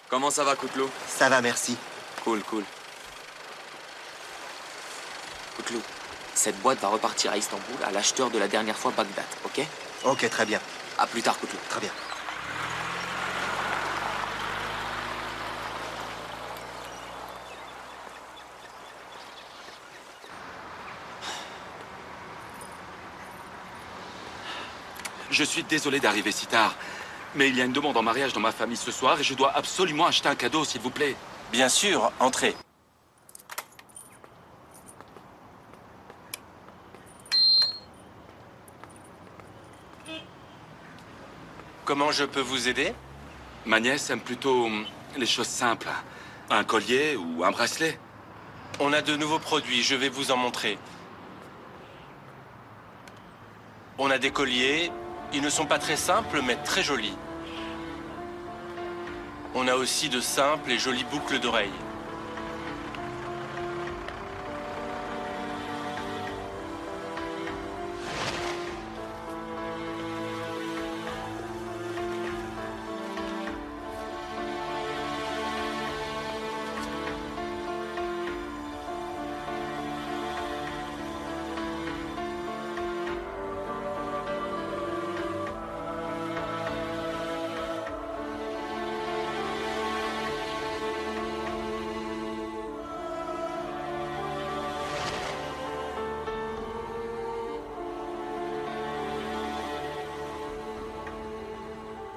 Comment ça va, Couteloup? Ça va, merci. Cool, cool. Couteloup, cette boîte va repartir à Istanbul à l'acheteur de la dernière fois Bagdad, ok? Ok, très bien. À plus tard, Couteloup. Très bien. Je suis désolé d'arriver si tard, mais il y a une demande en mariage dans ma famille ce soir et je dois absolument acheter un cadeau, s'il vous plaît. Bien sûr, entrez. Comment je peux vous aider? Ma nièce aime plutôt les choses simples. Un collier ou un bracelet. On a de nouveaux produits, je vais vous en montrer. On a des colliers, ils ne sont pas très simples, mais très jolis. On a aussi de simples et jolies boucles d'oreilles.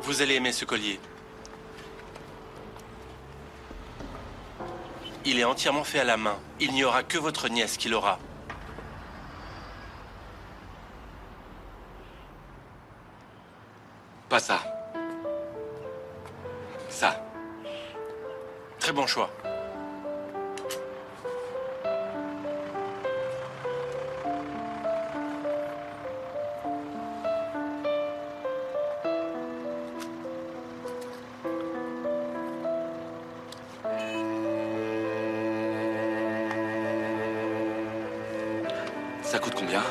Vous allez aimer ce collier. Il est entièrement fait à la main. Il n'y aura que votre nièce qui l'aura. Pas ça. Ça. Très bon choix. Ça coûte combien?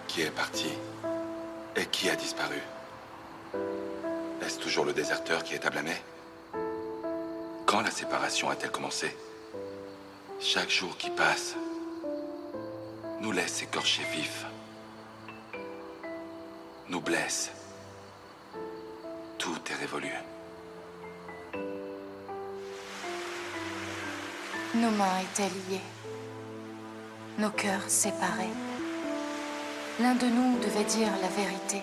Qui est parti? Et qui a disparu? Est-ce toujours le déserteur qui est à blâmer? Quand la séparation a-t-elle commencé? Chaque jour qui passe nous laisse écorchés vifs, nous blesse. Tout est révolu. Nos mains étaient liées, nos cœurs séparés. L'un de nous devait dire la vérité,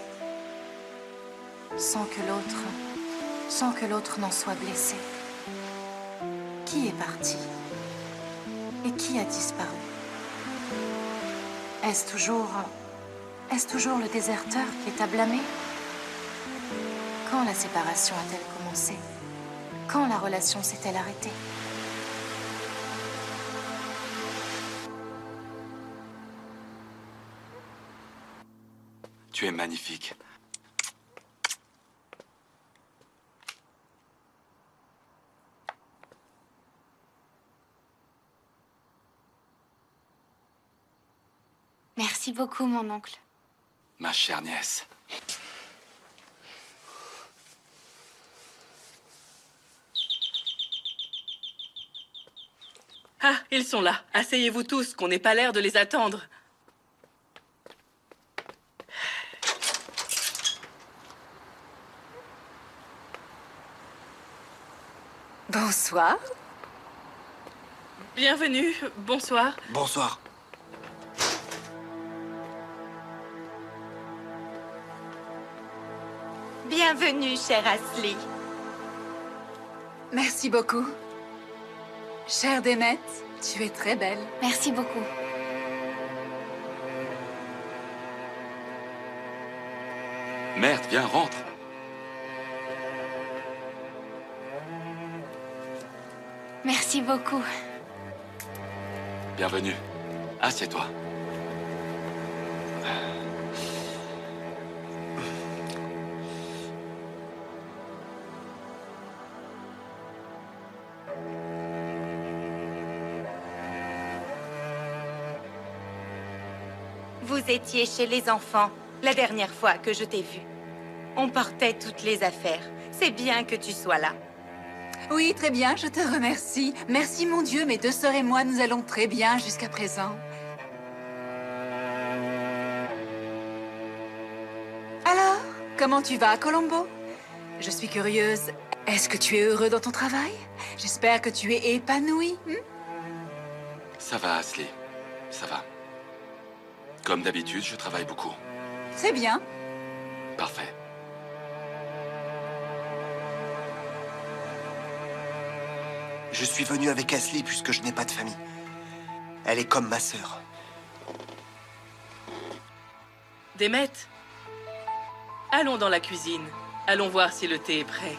sans que l'autre n'en soit blessé. Qui est parti? Et qui a disparu? Est-ce toujours le déserteur qui est à blâmer? Quand la séparation a-t-elle commencé? Quand la relation s'est-elle arrêtée? Tu es magnifique. Merci beaucoup, mon oncle. Ma chère nièce. Ah, ils sont là. Asseyez-vous tous, qu'on n'ait pas l'air de les attendre. Bonsoir. Bienvenue, bonsoir. Bonsoir. Bienvenue, chère Ashley. Merci beaucoup. Chère Demet, tu es très belle. Merci beaucoup. Merde, viens, rentre. Merci beaucoup. Bienvenue. Assieds-toi. Vous étiez chez les enfants la dernière fois que je t'ai vu. On portait toutes les affaires. C'est bien que tu sois là. Oui, très bien, je te remercie. Merci mon Dieu, mes deux sœurs et moi, nous allons très bien jusqu'à présent. Alors, comment tu vas, Colombo? Je suis curieuse. Est-ce que tu es heureux dans ton travail? J'espère que tu es épanoui. Ça va, Ashley. Ça va. Comme d'habitude, je travaille beaucoup. C'est bien. Parfait. Je suis venu avec Ashley puisque je n'ai pas de famille. Elle est comme ma sœur. Demet, allons dans la cuisine. Allons voir si le thé est prêt.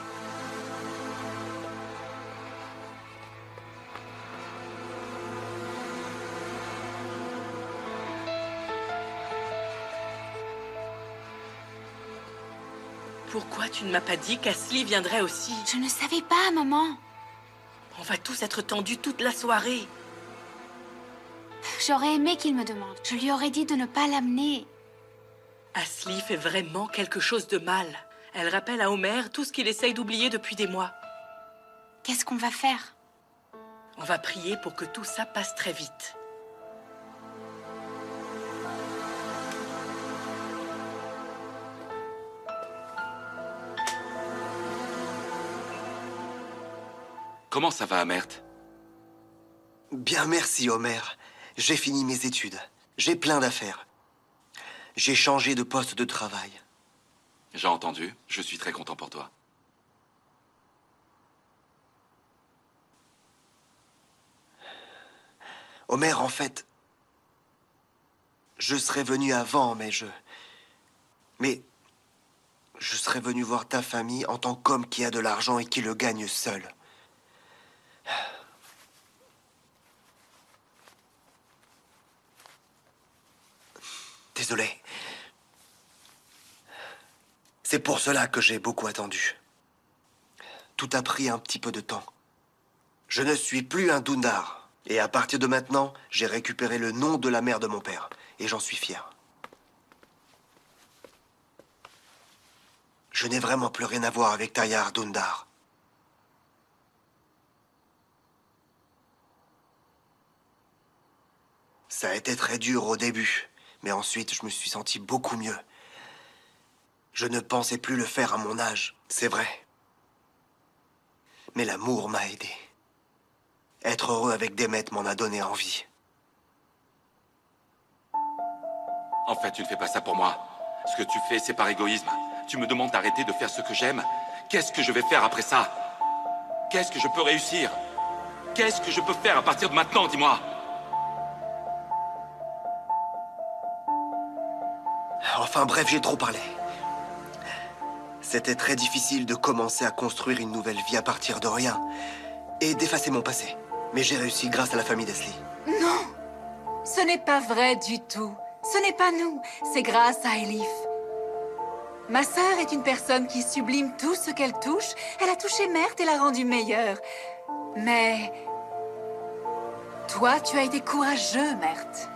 Pourquoi tu ne m'as pas dit qu'Ashley viendrait aussi? Je ne savais pas, maman. On va tous être tendus toute la soirée. J'aurais aimé qu'il me demande. Je lui aurais dit de ne pas l'amener. Ashley fait vraiment quelque chose de mal. Elle rappelle à Homer tout ce qu'il essaye d'oublier depuis des mois. Qu'est-ce qu'on va faire? On va prier pour que tout ça passe très vite. Comment ça va, Amert? Bien, merci, Homer. J'ai fini mes études. J'ai plein d'affaires. J'ai changé de poste de travail. J'ai entendu. Je suis très content pour toi. Homer, en fait, je serais venu avant, mais je serais venu voir ta famille en tant qu'homme qui a de l'argent et qui le gagne seul. Désolé. C'est pour cela que j'ai beaucoup attendu. Tout a pris un petit peu de temps. Je ne suis plus un Dundar. Et à partir de maintenant, j'ai récupéré le nom de la mère de mon père. Et j'en suis fier. Je n'ai vraiment plus rien à voir avec Tayar Dundar. Ça a été très dur au début, mais ensuite je me suis senti beaucoup mieux. Je ne pensais plus le faire à mon âge, c'est vrai. Mais l'amour m'a aidé. Être heureux avec Demet m'en a donné envie. En fait, tu ne fais pas ça pour moi. Ce que tu fais, c'est par égoïsme. Tu me demandes d'arrêter de faire ce que j'aime. Qu'est-ce que je vais faire après ça? Qu'est-ce que je peux réussir? Qu'est-ce que je peux faire à partir de maintenant, dis-moi? Enfin bref, j'ai trop parlé. C'était très difficile de commencer à construire une nouvelle vie à partir de rien et d'effacer mon passé. Mais j'ai réussi grâce à la famille d'Ashley. Non, ce n'est pas vrai du tout. Ce n'est pas nous, c'est grâce à Elif. Ma sœur est une personne qui sublime tout ce qu'elle touche. Elle a touché Mert et l'a rendue meilleure. Mais... toi, tu as été courageux, Mert.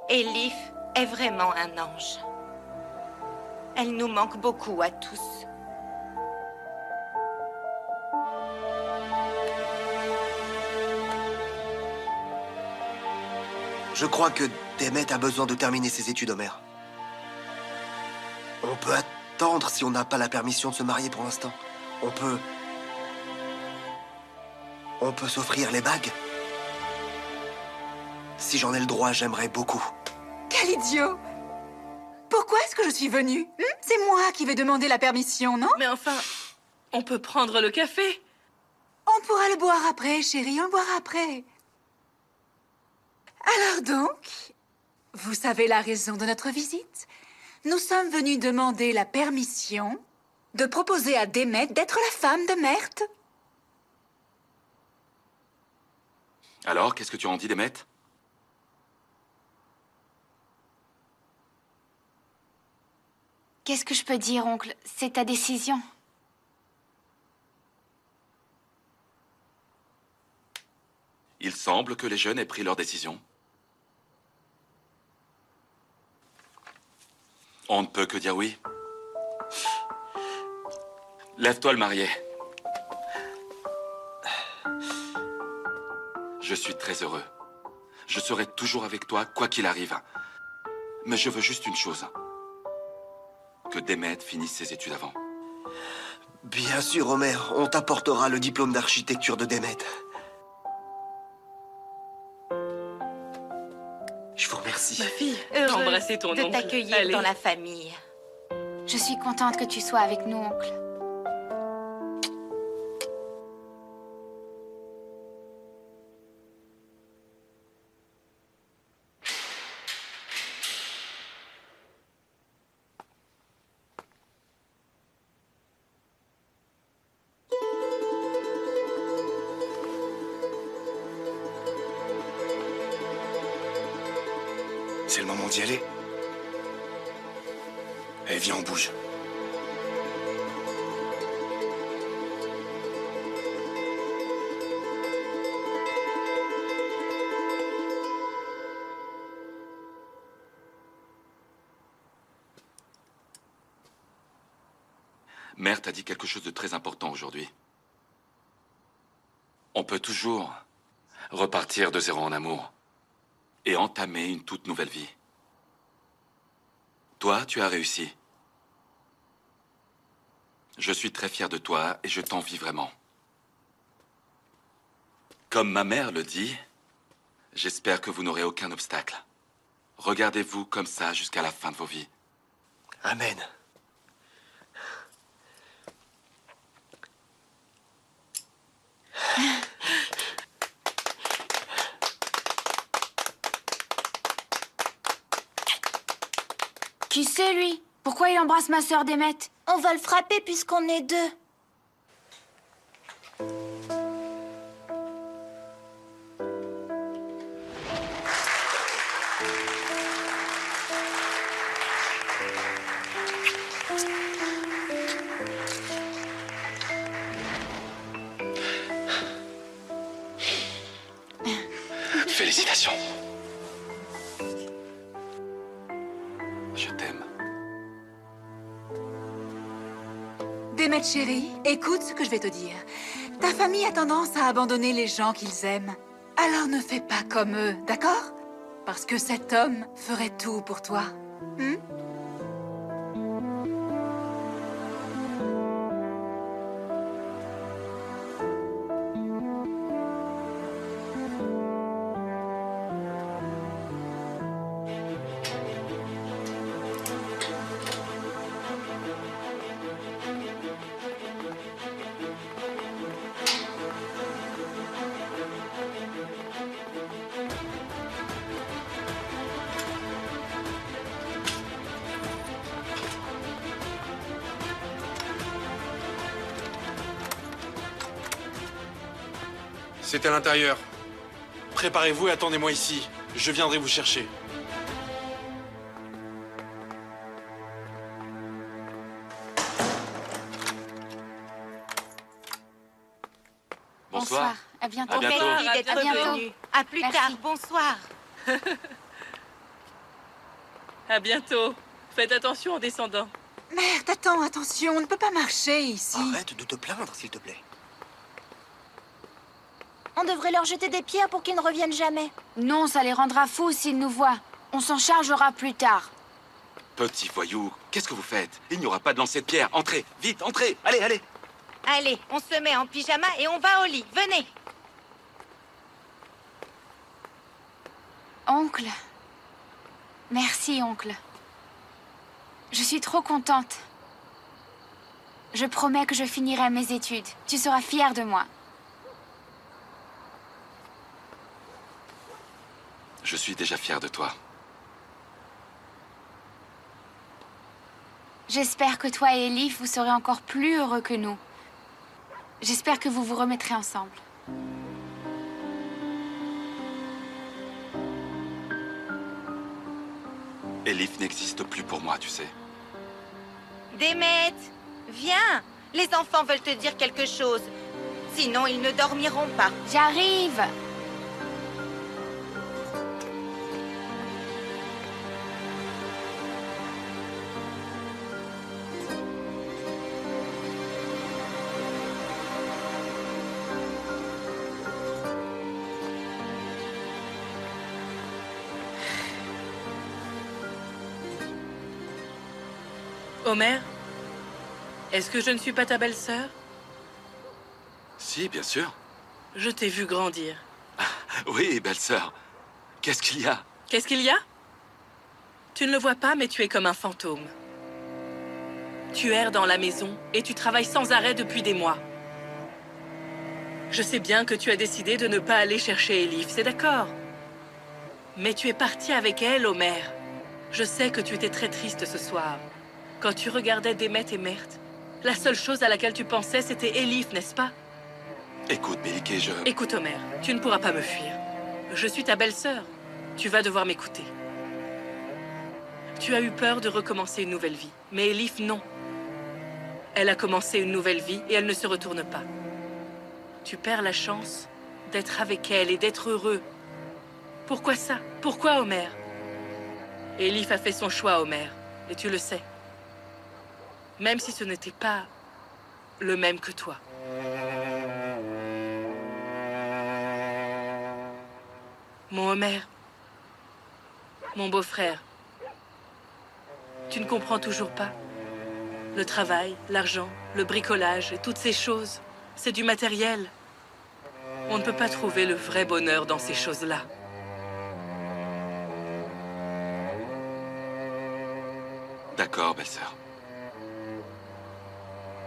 Elif est vraiment un ange. Elle nous manque beaucoup à tous. Je crois que Demet a besoin de terminer ses études, Homer. On peut attendre si on n'a pas la permission de se marier pour l'instant. On peut s'offrir les bagues. Si j'en ai le droit, j'aimerais beaucoup. Quel idiot! Pourquoi est-ce que je suis venue? C'est moi qui vais demander la permission, non? Mais enfin, on peut prendre le café. On pourra le boire après, chérie, on le boira après. Alors donc, vous savez la raison de notre visite? Nous sommes venus demander la permission de proposer à Demet d'être la femme de Mert. Alors, qu'est-ce que tu en dis, Demet? Qu'est-ce que je peux dire, oncle? C'est ta décision. Il semble que les jeunes aient pris leur décision. On ne peut que dire oui. Lève-toi, le marié. Je suis très heureux. Je serai toujours avec toi, quoi qu'il arrive. Mais je veux juste une chose. Que Demet finisse ses études avant. Bien sûr, Homer, on t'apportera le diplôme d'architecture de Demet. Je vous remercie. Ma fille, Heureux embrasser ton de oncle. t'accueillir Allez. dans la famille. Je suis contente que tu sois avec nous, oncle. C'est le moment d'y aller. Allez, viens, on bouge. Mère t'a dit quelque chose de très important aujourd'hui. On peut toujours repartir de zéro en amour et entamer une toute nouvelle vie. Toi, tu as réussi. Je suis très fier de toi et je t'envie vraiment. Comme ma mère le dit, j'espère que vous n'aurez aucun obstacle. Regardez-vous comme ça jusqu'à la fin de vos vies. Amen. Qui c'est, lui? Pourquoi il embrasse ma sœur Demet? On va le frapper puisqu'on est deux. Félicitations. Je t'aime. Demet, chérie, écoute ce que je vais te dire. Ta famille a tendance à abandonner les gens qu'ils aiment. Alors ne fais pas comme eux, d'accord? Parce que cet homme ferait tout pour toi. C'est à l'intérieur. Préparez-vous et attendez-moi ici. Je viendrai vous chercher. Bonsoir. À bientôt. À bientôt. Merci d'être À bientôt. venu. À plus Merci. tard. Bonsoir. À bientôt. Faites attention en descendant. Merde, attends, attention, on ne peut pas marcher ici. Arrête de te plaindre, s'il te plaît. On devrait leur jeter des pierres pour qu'ils ne reviennent jamais. Non, ça les rendra fous s'ils nous voient. On s'en chargera plus tard. Petit voyou, qu'est-ce que vous faites? Il n'y aura pas de lancer de pierre. Entrez, vite, entrez. Allez, allez. Allez, on se met en pyjama et on va au lit. Venez. Oncle. Merci, oncle. Je suis trop contente. Je promets que je finirai mes études. Tu seras fier de moi. Je suis déjà fier de toi. J'espère que toi et Elif, vous serez encore plus heureux que nous. J'espère que vous vous remettrez ensemble. Elif n'existe plus pour moi, tu sais. Demet, viens. Les enfants veulent te dire quelque chose. Sinon, ils ne dormiront pas. J'arrive. Homer, est-ce que je ne suis pas ta belle-sœur? Si, bien sûr. Je t'ai vu grandir. Oui, belle-sœur. Qu'est-ce qu'il y a? Qu'est-ce qu'il y a? Tu ne le vois pas, mais tu es comme un fantôme. Tu erres dans la maison et tu travailles sans arrêt depuis des mois. Je sais bien que tu as décidé de ne pas aller chercher Elif, c'est d'accord. Mais tu es parti avec elle, Homer. Je sais que tu étais très triste ce soir. Quand tu regardais Demet et Mert, la seule chose à laquelle tu pensais, c'était Elif, n'est-ce pas? Écoute, Méliké, je... Écoute, Homer, tu ne pourras pas me fuir. Je suis ta belle-sœur. Tu vas devoir m'écouter. Tu as eu peur de recommencer une nouvelle vie. Mais Elif, non. Elle a commencé une nouvelle vie et elle ne se retourne pas. Tu perds la chance d'être avec elle et d'être heureux. Pourquoi ça? Pourquoi, Homer? Elif a fait son choix, Homer. Et tu le sais. Même si ce n'était pas le même que toi. Mon Homer, mon beau-frère, tu ne comprends toujours pas. Le travail, l'argent, le bricolage et toutes ces choses, c'est du matériel. On ne peut pas trouver le vrai bonheur dans ces choses-là. D'accord, belle-sœur.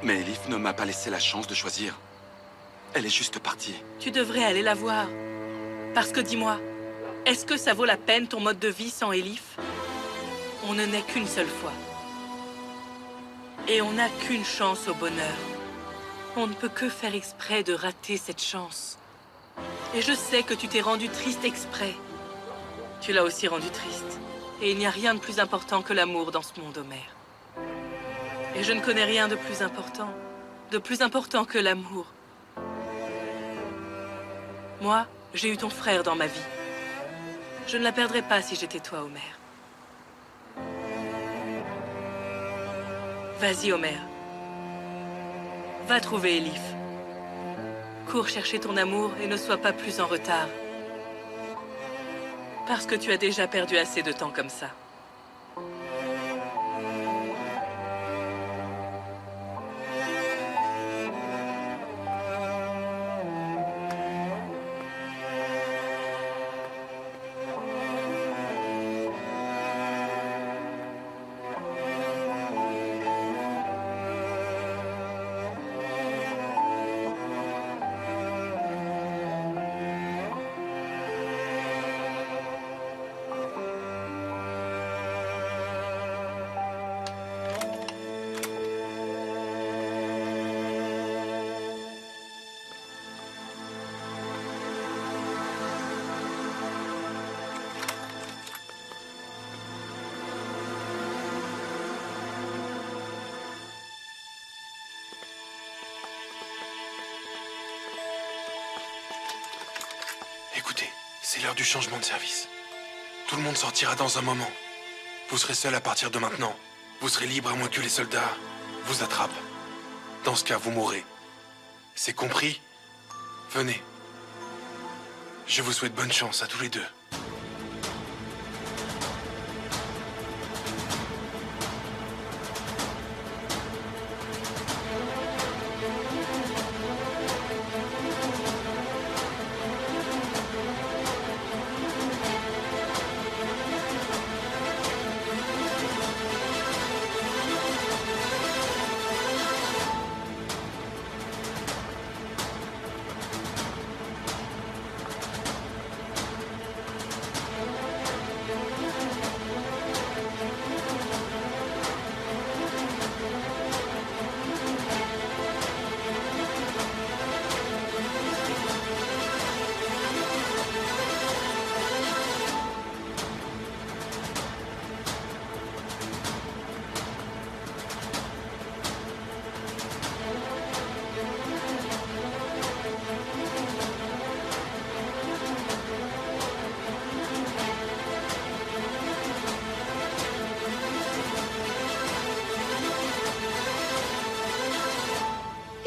Mais Elif ne m'a pas laissé la chance de choisir. Elle est juste partie. Tu devrais aller la voir. Parce que dis-moi, est-ce que ça vaut la peine ton mode de vie sans Elif? On ne naît qu'une seule fois. Et on n'a qu'une chance au bonheur. On ne peut que faire exprès de rater cette chance. Et je sais que tu t'es rendu triste exprès. Tu l'as aussi rendu triste. Et il n'y a rien de plus important que l'amour dans ce monde, Homer. Et je ne connais rien de plus important que l'amour. Moi, j'ai eu ton frère dans ma vie. Je ne la perdrais pas si j'étais toi, Homer. Vas-y, Homer. Va trouver Elif. Cours chercher ton amour et ne sois pas plus en retard. Parce que tu as déjà perdu assez de temps comme ça. Écoutez, c'est l'heure du changement de service. Tout le monde sortira dans un moment. Vous serez seul à partir de maintenant. Vous serez libre à moins que les soldats vous attrapent. Dans ce cas, vous mourrez. C'est compris? Venez. Je vous souhaite bonne chance à tous les deux.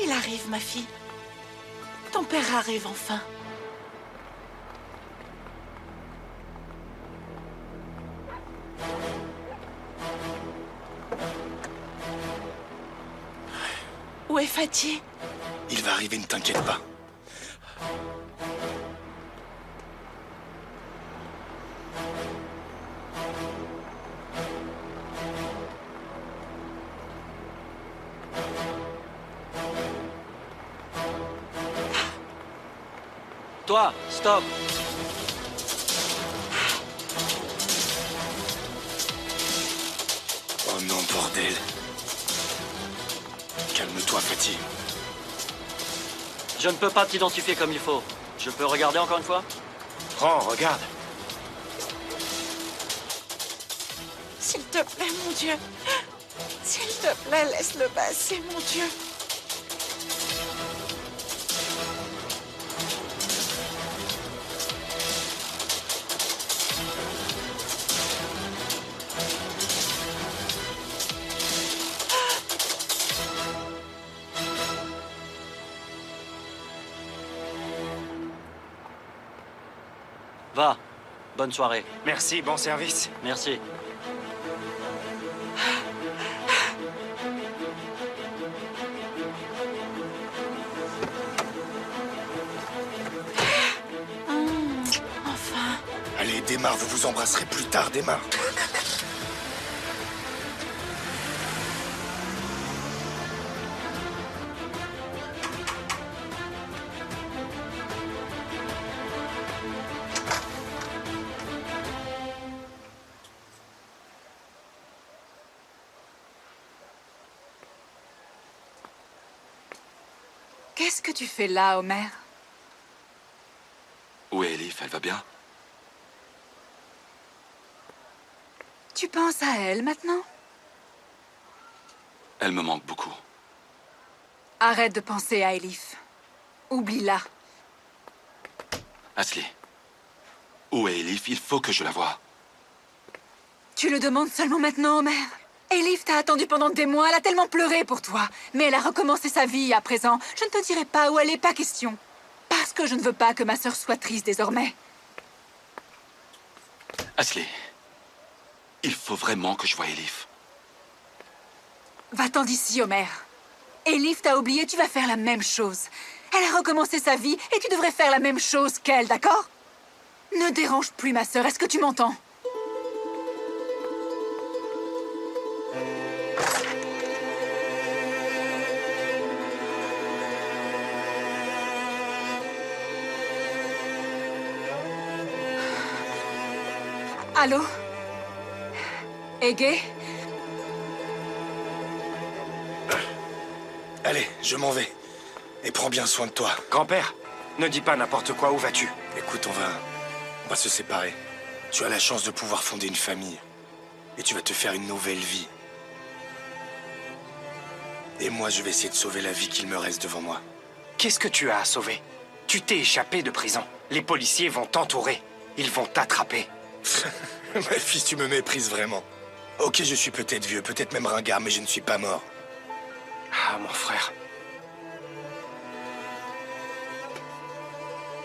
Il arrive, ma fille. Ton père arrive enfin. Où est Fatih? Il va arriver, ne t'inquiète pas. Toi, stop! Oh non, bordel. Calme-toi, Fatih. Je ne peux pas t'identifier comme il faut. Je peux regarder encore une fois? Prends, regarde. S'il te plaît, mon Dieu. S'il te plaît, laisse-le passer, mon Dieu. Va. Bonne soirée. Merci, bon service. Merci. Enfin. Allez, démarre, vous vous embrasserez plus tard, démarre. Qu'est-ce que tu fais là, Homer? Où est Elif? Elle va bien? Tu penses à elle maintenant? Elle me manque beaucoup. Arrête de penser à Elif. Oublie-la. Ashley, où est Elif? Il faut que je la voie. Tu le demandes seulement maintenant, Homer? Elif t'a attendu pendant des mois, elle a tellement pleuré pour toi. Mais elle a recommencé sa vie à présent. Je ne te dirai pas où elle est, pas question. Parce que je ne veux pas que ma sœur soit triste désormais. Ashley, il faut vraiment que je voie Elif. Va-t'en d'ici, Homer. Elif t'a oublié, tu vas faire la même chose. Elle a recommencé sa vie et tu devrais faire la même chose qu'elle, d'accord? Ne dérange plus ma sœur, est-ce que tu m'entends? Allô? Ege? Allez, je m'en vais. Et prends bien soin de toi. Grand-père, ne dis pas n'importe quoi, où vas-tu? Écoute, on va se séparer. Tu as la chance de pouvoir fonder une famille. Et tu vas te faire une nouvelle vie. Et moi, je vais essayer de sauver la vie qu'il me reste devant moi. Qu'est-ce que tu as à sauver? Tu t'es échappé de prison. Les policiers vont t'entourer. Ils vont t'attraper. Ma fille, tu me méprises vraiment. Ok, je suis peut-être vieux, peut-être même ringard, mais je ne suis pas mort. Ah, mon frère.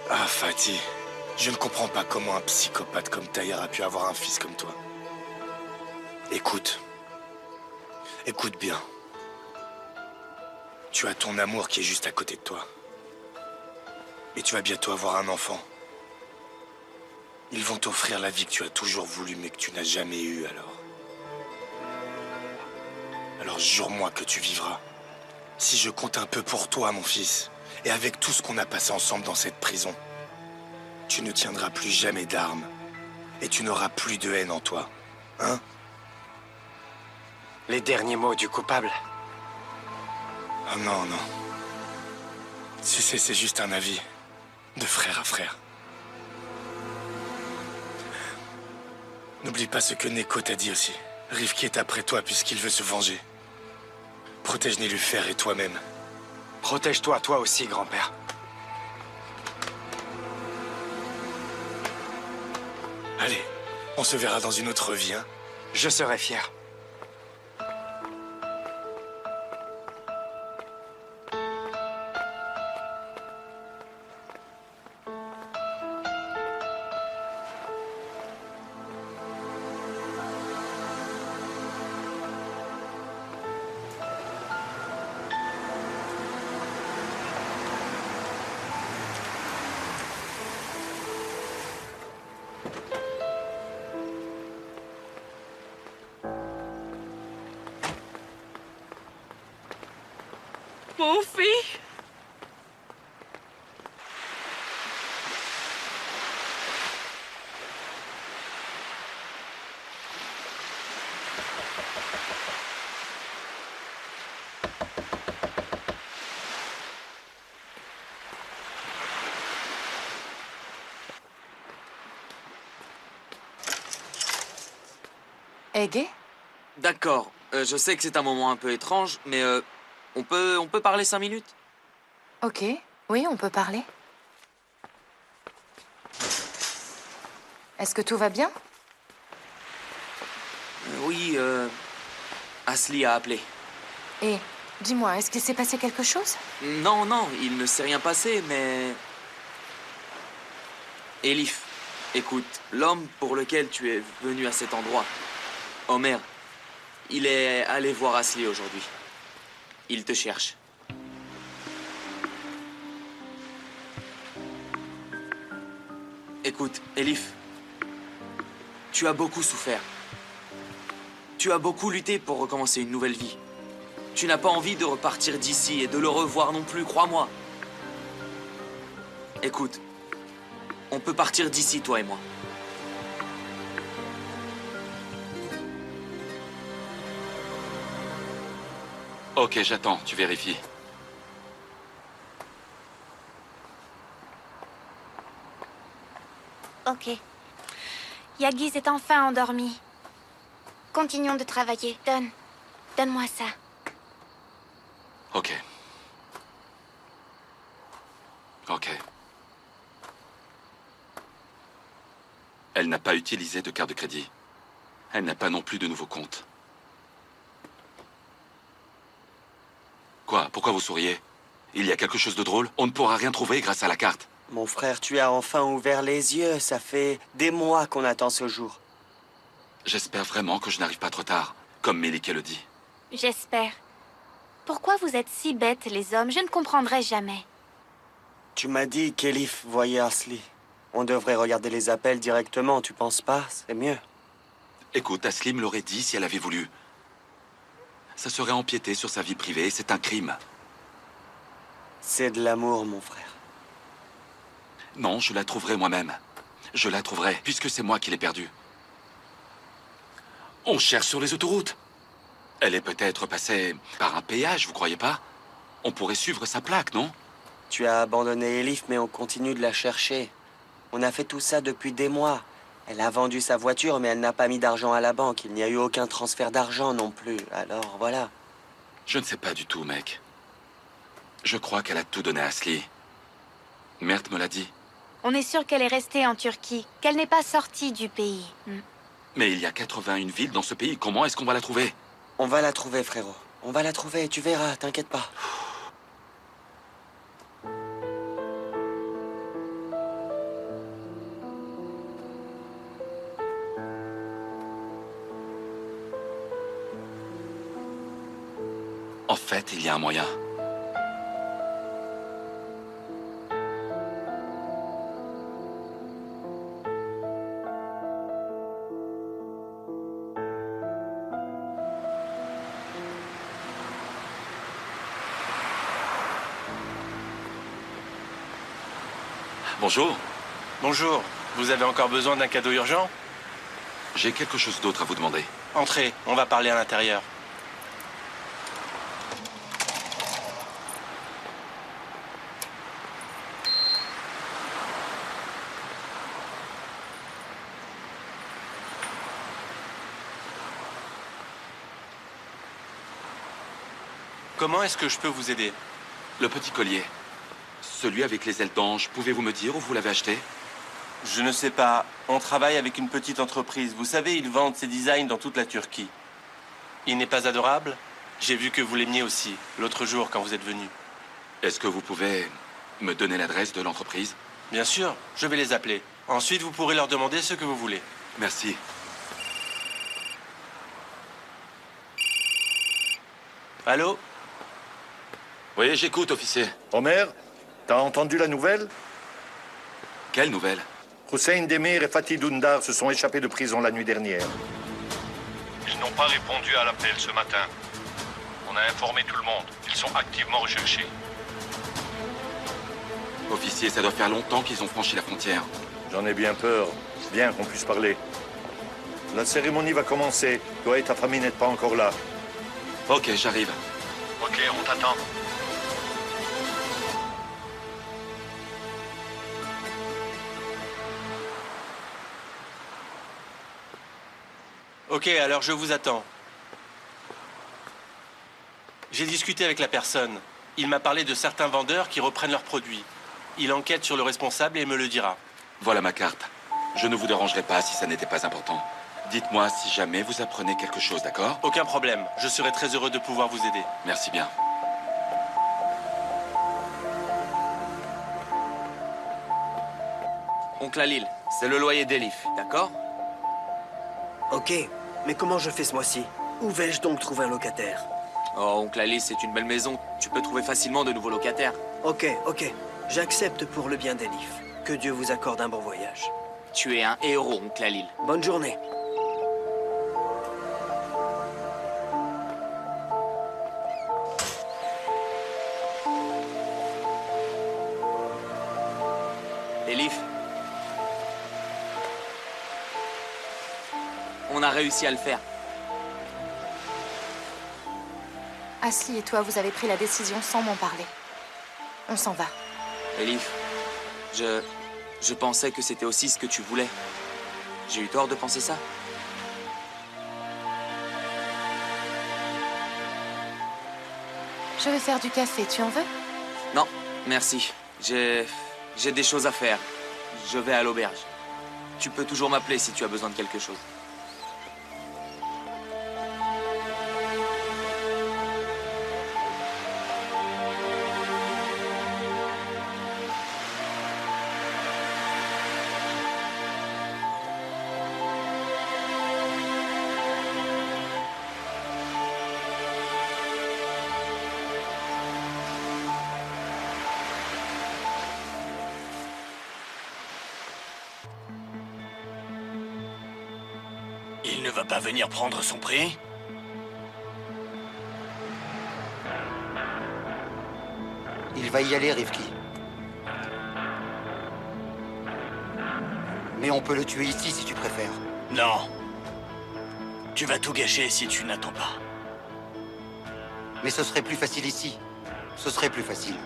Ah, Fatih. Je ne comprends pas comment un psychopathe comme Tahir a pu avoir un fils comme toi. Écoute. Écoute bien. Tu as ton amour qui est juste à côté de toi. Et tu vas bientôt avoir un enfant. Ils vont t'offrir la vie que tu as toujours voulu mais que tu n'as jamais eue alors. Alors jure-moi que tu vivras. Si je compte un peu pour toi, mon fils, et avec tout ce qu'on a passé ensemble dans cette prison, tu ne tiendras plus jamais d'armes. Et tu n'auras plus de haine en toi. Hein? Les derniers mots du coupable. Oh non, non. C'est juste un avis. De frère à frère. N'oublie pas ce que Neko t'a dit aussi. Rifki est après toi puisqu'il veut se venger. Protège Nélufer et toi-même. Protège-toi, toi aussi, grand-père. Allez, on se verra dans une autre vie, hein? Je serai fier. Mon fils! Ege? D'accord, je sais que c'est un moment un peu étrange, mais on peut parler 5 minutes? Ok, oui, on peut parler. Est-ce que tout va bien? Oui, Asli a appelé. Et, dis-moi, est-ce qu'il s'est passé quelque chose? Non, non, il ne s'est rien passé, mais... Elif, écoute, l'homme pour lequel tu es venu à cet endroit, Omer, il est allé voir Asli aujourd'hui. Il te cherche. Écoute, Elif, tu as beaucoup souffert. Tu as beaucoup lutté pour recommencer une nouvelle vie. Tu n'as pas envie de repartir d'ici et de le revoir non plus, crois-moi. Écoute, on peut partir d'ici, toi et moi. Ok, j'attends, tu vérifies. Ok. Yagiz est enfin endormi. Continuons de travailler. Donne-moi ça. Ok. Ok. Elle n'a pas utilisé de carte de crédit. Elle n'a pas non plus de nouveau compte. Quoi? Pourquoi vous souriez? Il y a quelque chose de drôle? On ne pourra rien trouver grâce à la carte. Mon frère, tu as enfin ouvert les yeux. Ça fait des mois qu'on attend ce jour. J'espère vraiment que je n'arrive pas trop tard, comme Melike le dit. J'espère. Pourquoi vous êtes si bêtes, les hommes? Je ne comprendrai jamais. Tu m'as dit qu'Elif voyait Asli. On devrait regarder les appels directement, tu penses pas? C'est mieux. Écoute, Asli me l'aurait dit si elle avait voulu. Ça serait empiéter sur sa vie privée, c'est un crime. C'est de l'amour, mon frère. Non, je la trouverai moi-même. Je la trouverai, puisque c'est moi qui l'ai perdue. On cherche sur les autoroutes. Elle est peut-être passée par un péage, vous croyez pas? On pourrait suivre sa plaque, non? Tu as abandonné Elif, mais on continue de la chercher. On a fait tout ça depuis des mois. Elle a vendu sa voiture, mais elle n'a pas mis d'argent à la banque. Il n'y a eu aucun transfert d'argent non plus. Alors, voilà. Je ne sais pas du tout, mec. Je crois qu'elle a tout donné à Asli. Mert me l'a dit. On est sûr qu'elle est restée en Turquie, qu'elle n'est pas sortie du pays. Mais il y a 81 villes dans ce pays. Comment est-ce qu'on va la trouver? On va la trouver, frérot. On va la trouver, tu verras, t'inquiète pas. En fait, il y a un moyen. Bonjour. Bonjour. Vous avez encore besoin d'un cadeau urgent? J'ai quelque chose d'autre à vous demander. Entrez, on va parler à l'intérieur. Comment est-ce que je peux vous aider? Le petit collier. Celui avec les ailes d'ange, pouvez-vous me dire où vous l'avez acheté? Je ne sais pas. On travaille avec une petite entreprise. Vous savez, ils vendent ces designs dans toute la Turquie. Il n'est pas adorable? J'ai vu que vous l'aimiez aussi, l'autre jour quand vous êtes venu. Est-ce que vous pouvez me donner l'adresse de l'entreprise? Bien sûr, je vais les appeler. Ensuite, vous pourrez leur demander ce que vous voulez. Merci. Allô? Oui, j'écoute, officier. Omer, t'as entendu la nouvelle? Quelle nouvelle? Hussein Demir et Fatih Dündar se sont échappés de prison la nuit dernière. Ils n'ont pas répondu à l'appel ce matin. On a informé tout le monde. Ils sont activement recherchés. Officier, ça doit faire longtemps qu'ils ont franchi la frontière. J'en ai bien peur. Bien qu'on puisse parler. La cérémonie va commencer. Toi et ta famille n'êtes pas encore là. Ok, j'arrive. Ok, on t'attend. Ok, alors je vous attends. J'ai discuté avec la personne. Il m'a parlé de certains vendeurs qui reprennent leurs produits. Il enquête sur le responsable et me le dira. Voilà ma carte. Je ne vous dérangerai pas si ça n'était pas important. Dites-moi si jamais vous apprenez quelque chose, d'accord? Aucun problème. Je serai très heureux de pouvoir vous aider. Merci bien. Oncle Halil, c'est le loyer d'Elif, d'accord? Ok, mais comment je fais ce mois-ci? Où vais-je donc trouver un locataire? Oh, Oncle Halil, c'est une belle maison. Tu peux trouver facilement de nouveaux locataires. Ok, j'accepte pour le bien d'Elif. Que Dieu vous accorde un bon voyage. Tu es un héros, Oncle Halil. Bonne journée. Elif. On a réussi à le faire. Asli et toi, vous avez pris la décision sans m'en parler. On s'en va. Elif, je pensais que c'était aussi ce que tu voulais. J'ai eu tort de penser ça. Je vais faire du café, tu en veux? Non, merci. J'ai des choses à faire. Je vais à l'auberge. Tu peux toujours m'appeler si tu as besoin de quelque chose. Il ne va pas venir prendre son prix? Il va y aller, Rifki. Mais on peut le tuer ici si tu préfères. Non. Tu vas tout gâcher si tu n'attends pas. Mais ce serait plus facile ici. Ce serait plus facile.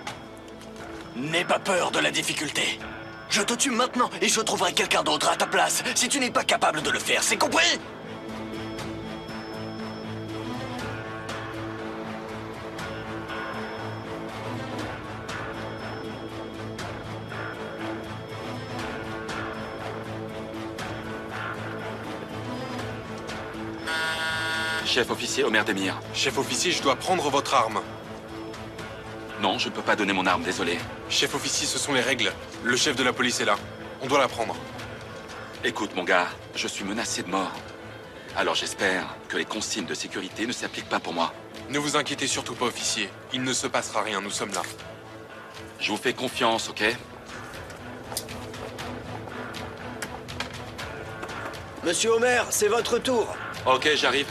N'aie pas peur de la difficulté. Je te tue maintenant et je trouverai quelqu'un d'autre à ta place si tu n'es pas capable de le faire, c'est compris? Chef officier Omer Demir. Chef officier, je dois prendre votre arme. Non, je ne peux pas donner mon arme, désolé. Chef officier, ce sont les règles. Le chef de la police est là. On doit la prendre. Écoute, mon gars, je suis menacé de mort. Alors j'espère que les consignes de sécurité ne s'appliquent pas pour moi. Ne vous inquiétez surtout pas, officier. Il ne se passera rien, nous sommes là. Je vous fais confiance, ok? Monsieur Homer, c'est votre tour. Ok, j'arrive.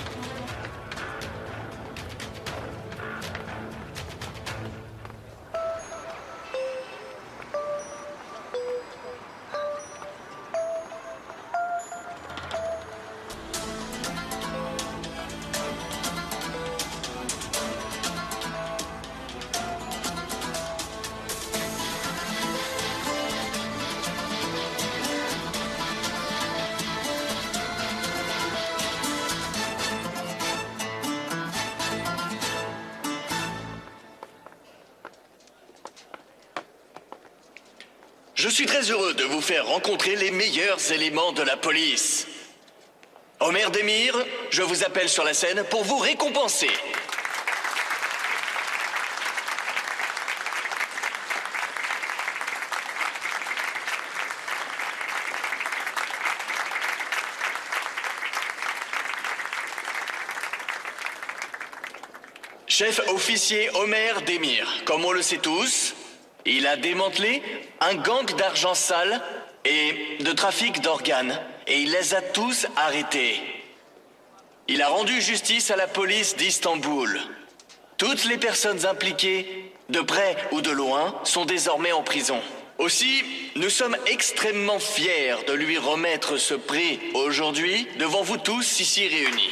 Je suis très heureux de vous faire rencontrer les meilleurs éléments de la police. Homer Demir, je vous appelle sur la scène pour vous récompenser. Chef officier Homer Demir, comme on le sait tous, il a démantelé un gang d'argent sale et de trafic d'organes, et il les a tous arrêtés. Il a rendu justice à la police d'Istanbul. Toutes les personnes impliquées, de près ou de loin, sont désormais en prison. Aussi, nous sommes extrêmement fiers de lui remettre ce prix aujourd'hui devant vous tous ici réunis.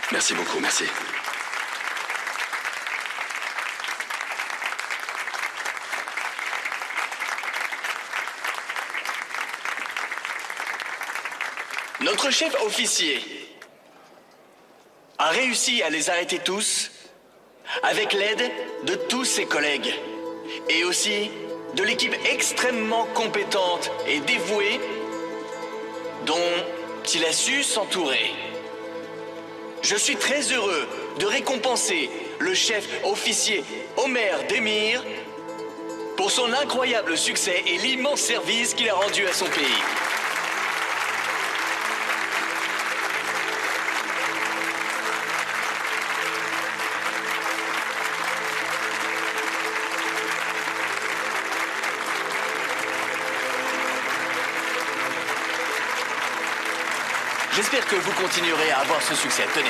Merci beaucoup, merci. Notre chef officier a réussi à les arrêter tous avec l'aide de tous ses collègues et aussi de l'équipe extrêmement compétente et dévouée dont il a su s'entourer. Je suis très heureux de récompenser le chef officier Homer Demir pour son incroyable succès et l'immense service qu'il a rendu à son pays. J'espère que vous continuerez à avoir ce succès. Tenez.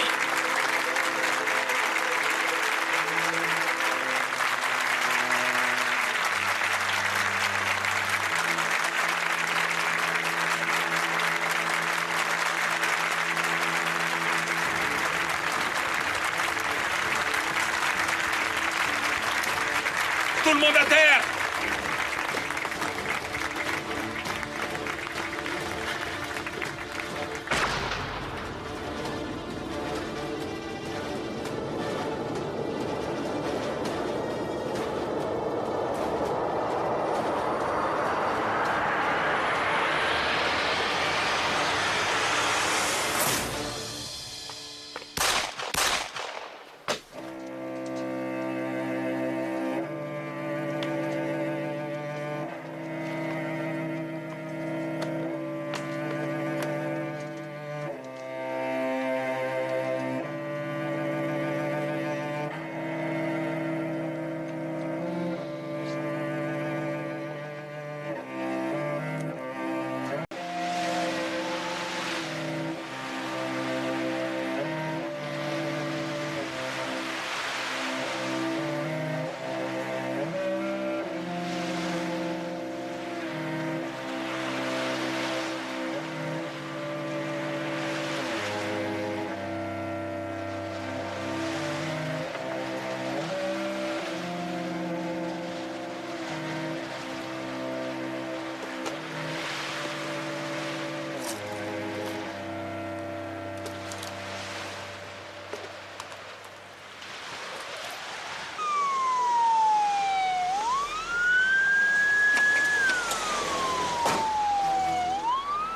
Tout le monde à terre!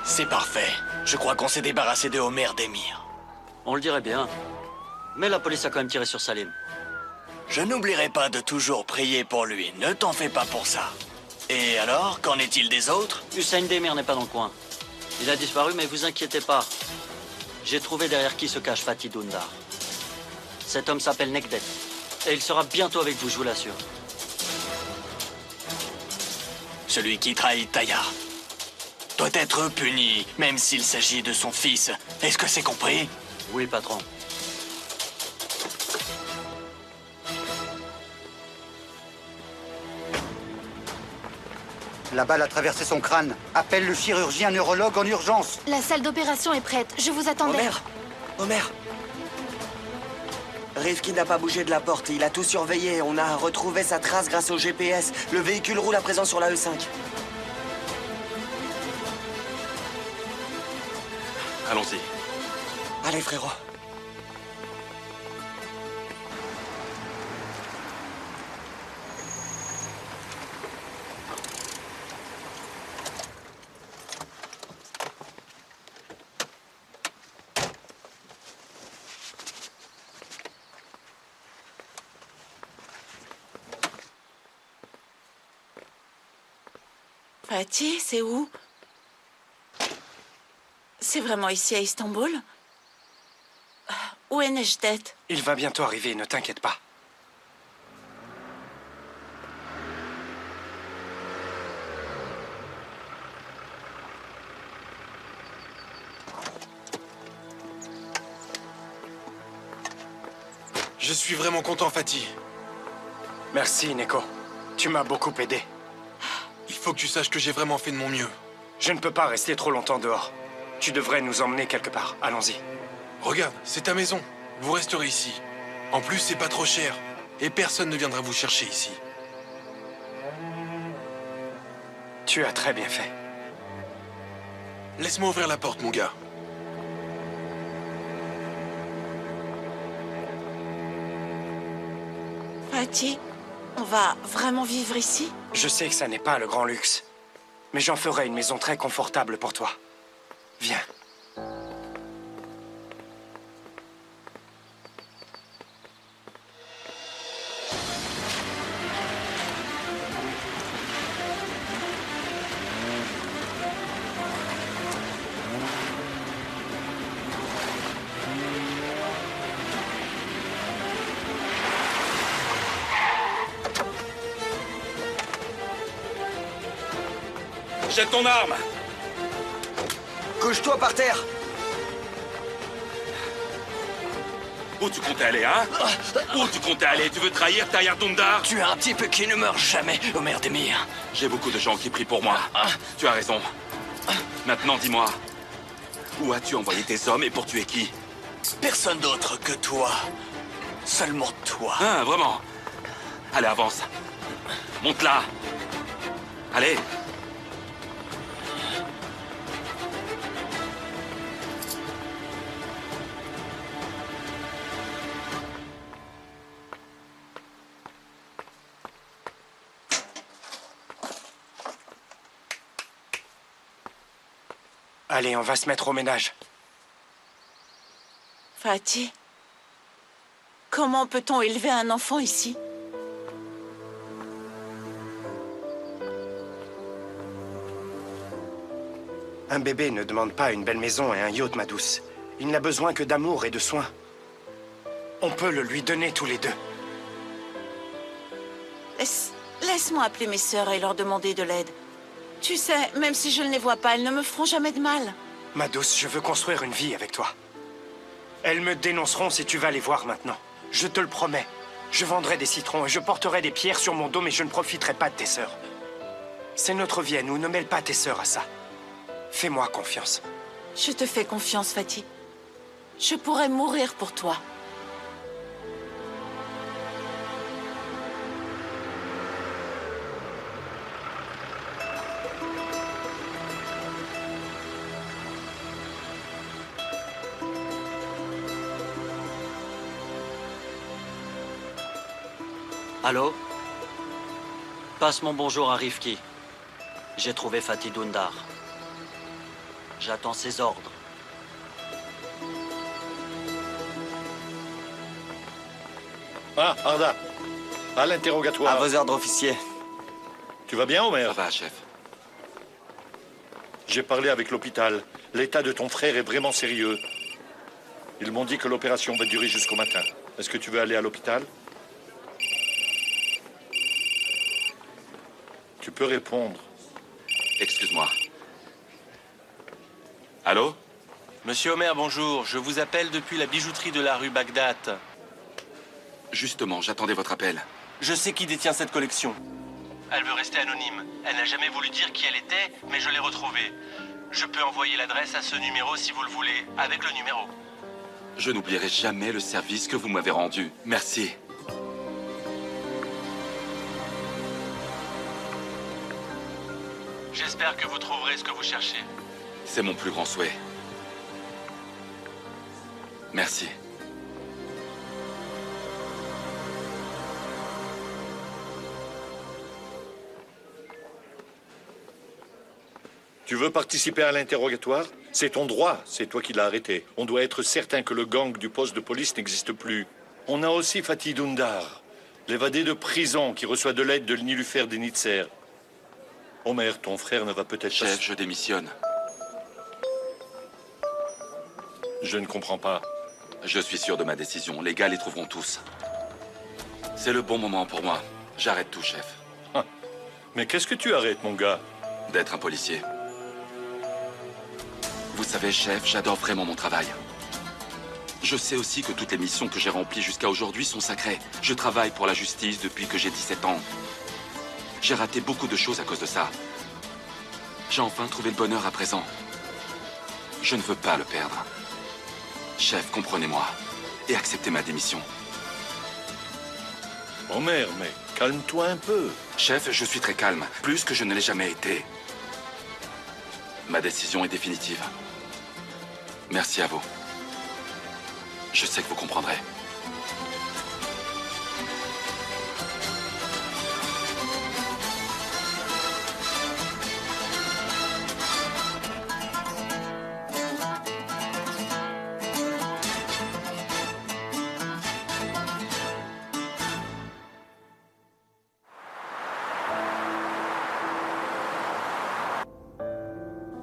C'est parfait. Je crois qu'on s'est débarrassé de Homer Demir. On le dirait bien. Mais la police a quand même tiré sur Salim. Je n'oublierai pas de toujours prier pour lui. Ne t'en fais pas pour ça. Et alors, qu'en est-il des autres? Hussein Demir n'est pas dans le coin. Il a disparu, mais vous inquiétez pas. J'ai trouvé derrière qui se cache Fatih Dündar. Cet homme s'appelle Nekdet. Et il sera bientôt avec vous, je vous l'assure. Celui qui trahit Taïar doit être puni, même s'il s'agit de son fils. Est-ce que c'est compris? Oui, patron. La balle a traversé son crâne. Appelle le chirurgien neurologue en urgence. La salle d'opération est prête. Je vous attendais. Omer Rifki n'a pas bougé de la porte. Il a tout surveillé. On a retrouvé sa trace grâce au GPS. Le véhicule roule à présent sur la E5. Allons-y. Allez, frérot. Fatih, c'est où? C'est vraiment ici à Istanbul? Où est Necdet? Il va bientôt arriver, ne t'inquiète pas. Je suis vraiment content, Fatih. Merci, Neko. Tu m'as beaucoup aidé. Il faut que tu saches que j'ai vraiment fait de mon mieux. Je ne peux pas rester trop longtemps dehors. Tu devrais nous emmener quelque part. Allons-y. Regarde, c'est ta maison. Vous resterez ici. En plus, c'est pas trop cher. Et personne ne viendra vous chercher ici. Tu as très bien fait. Laisse-moi ouvrir la porte, mon gars. Fatih, on va vraiment vivre ici? Je sais que ça n'est pas le grand luxe. Mais j'en ferai une maison très confortable pour toi. Viens. Jette ton arme! Couche-toi par terre! Où tu comptais aller, hein? Où tu comptais aller? Tu veux trahir Taïar Dündar? Tu es un type qui ne meurt jamais, Omer Demir. J'ai beaucoup de gens qui prient pour moi. Tu as raison. Maintenant, dis-moi, où as-tu envoyé tes hommes et pour tuer qui? Personne d'autre que toi. Seulement toi. Ah, vraiment? Allez, avance. Monte là. Allez. Allez, on va se mettre au ménage. Fatih, comment peut-on élever un enfant ici? Un bébé ne demande pas une belle maison et un yacht, ma douce. Il n'a besoin que d'amour et de soins. On peut le lui donner tous les deux. Laisse-moi appeler mes sœurs et leur demander de l'aide. Tu sais, même si je ne les vois pas, elles ne me feront jamais de mal. Ma douce, je veux construire une vie avec toi. Elles me dénonceront si tu vas les voir maintenant. Je te le promets. Je vendrai des citrons et je porterai des pierres sur mon dos, mais je ne profiterai pas de tes sœurs. C'est notre vie à nous, ne mêle pas tes sœurs à ça. Fais-moi confiance. Je te fais confiance, Fatih. Je pourrais mourir pour toi. Allô? Passe mon bonjour à Rifki. J'ai trouvé Fatih Dündar. J'attends ses ordres. Ah, Arda. À l'interrogatoire. À vos ordres, officier. Tu vas bien, Omer? Ça va, chef. J'ai parlé avec l'hôpital. L'état de ton frère est vraiment sérieux. Ils m'ont dit que l'opération va durer jusqu'au matin. Est-ce que tu veux aller à l'hôpital? Tu peux répondre. Excuse-moi. Allô? Monsieur Homer, bonjour. Je vous appelle depuis la bijouterie de la rue Bagdad. Justement, j'attendais votre appel. Je sais qui détient cette collection. Elle veut rester anonyme. Elle n'a jamais voulu dire qui elle était, mais je l'ai retrouvée. Je peux envoyer l'adresse à ce numéro si vous le voulez, avec le numéro. Je n'oublierai jamais le service que vous m'avez rendu. Merci. J'espère que vous trouverez ce que vous cherchez. C'est mon plus grand souhait. Merci. Tu veux participer à l'interrogatoire? C'est ton droit, c'est toi qui l'as arrêté. On doit être certain que le gang du poste de police n'existe plus. On a aussi Fatih Dündar, l'évadé de prison qui reçoit de l'aide de Nilufer Denitzer. Homer, ton frère ne va peut-être pas... Chef, je démissionne. Je ne comprends pas. Je suis sûr de ma décision. Les gars les trouveront tous. C'est le bon moment pour moi. J'arrête tout, chef. Ah. Mais qu'est-ce que tu arrêtes, mon gars? D'être un policier. Vous savez, chef, j'adore vraiment mon travail. Je sais aussi que toutes les missions que j'ai remplies jusqu'à aujourd'hui sont sacrées. Je travaille pour la justice depuis que j'ai 17 ans. J'ai raté beaucoup de choses à cause de ça. J'ai enfin trouvé le bonheur à présent. Je ne veux pas le perdre. Chef, comprenez-moi et acceptez ma démission. Homer, mais calme-toi un peu. Chef, je suis très calme, plus que je ne l'ai jamais été. Ma décision est définitive. Merci à vous. Je sais que vous comprendrez.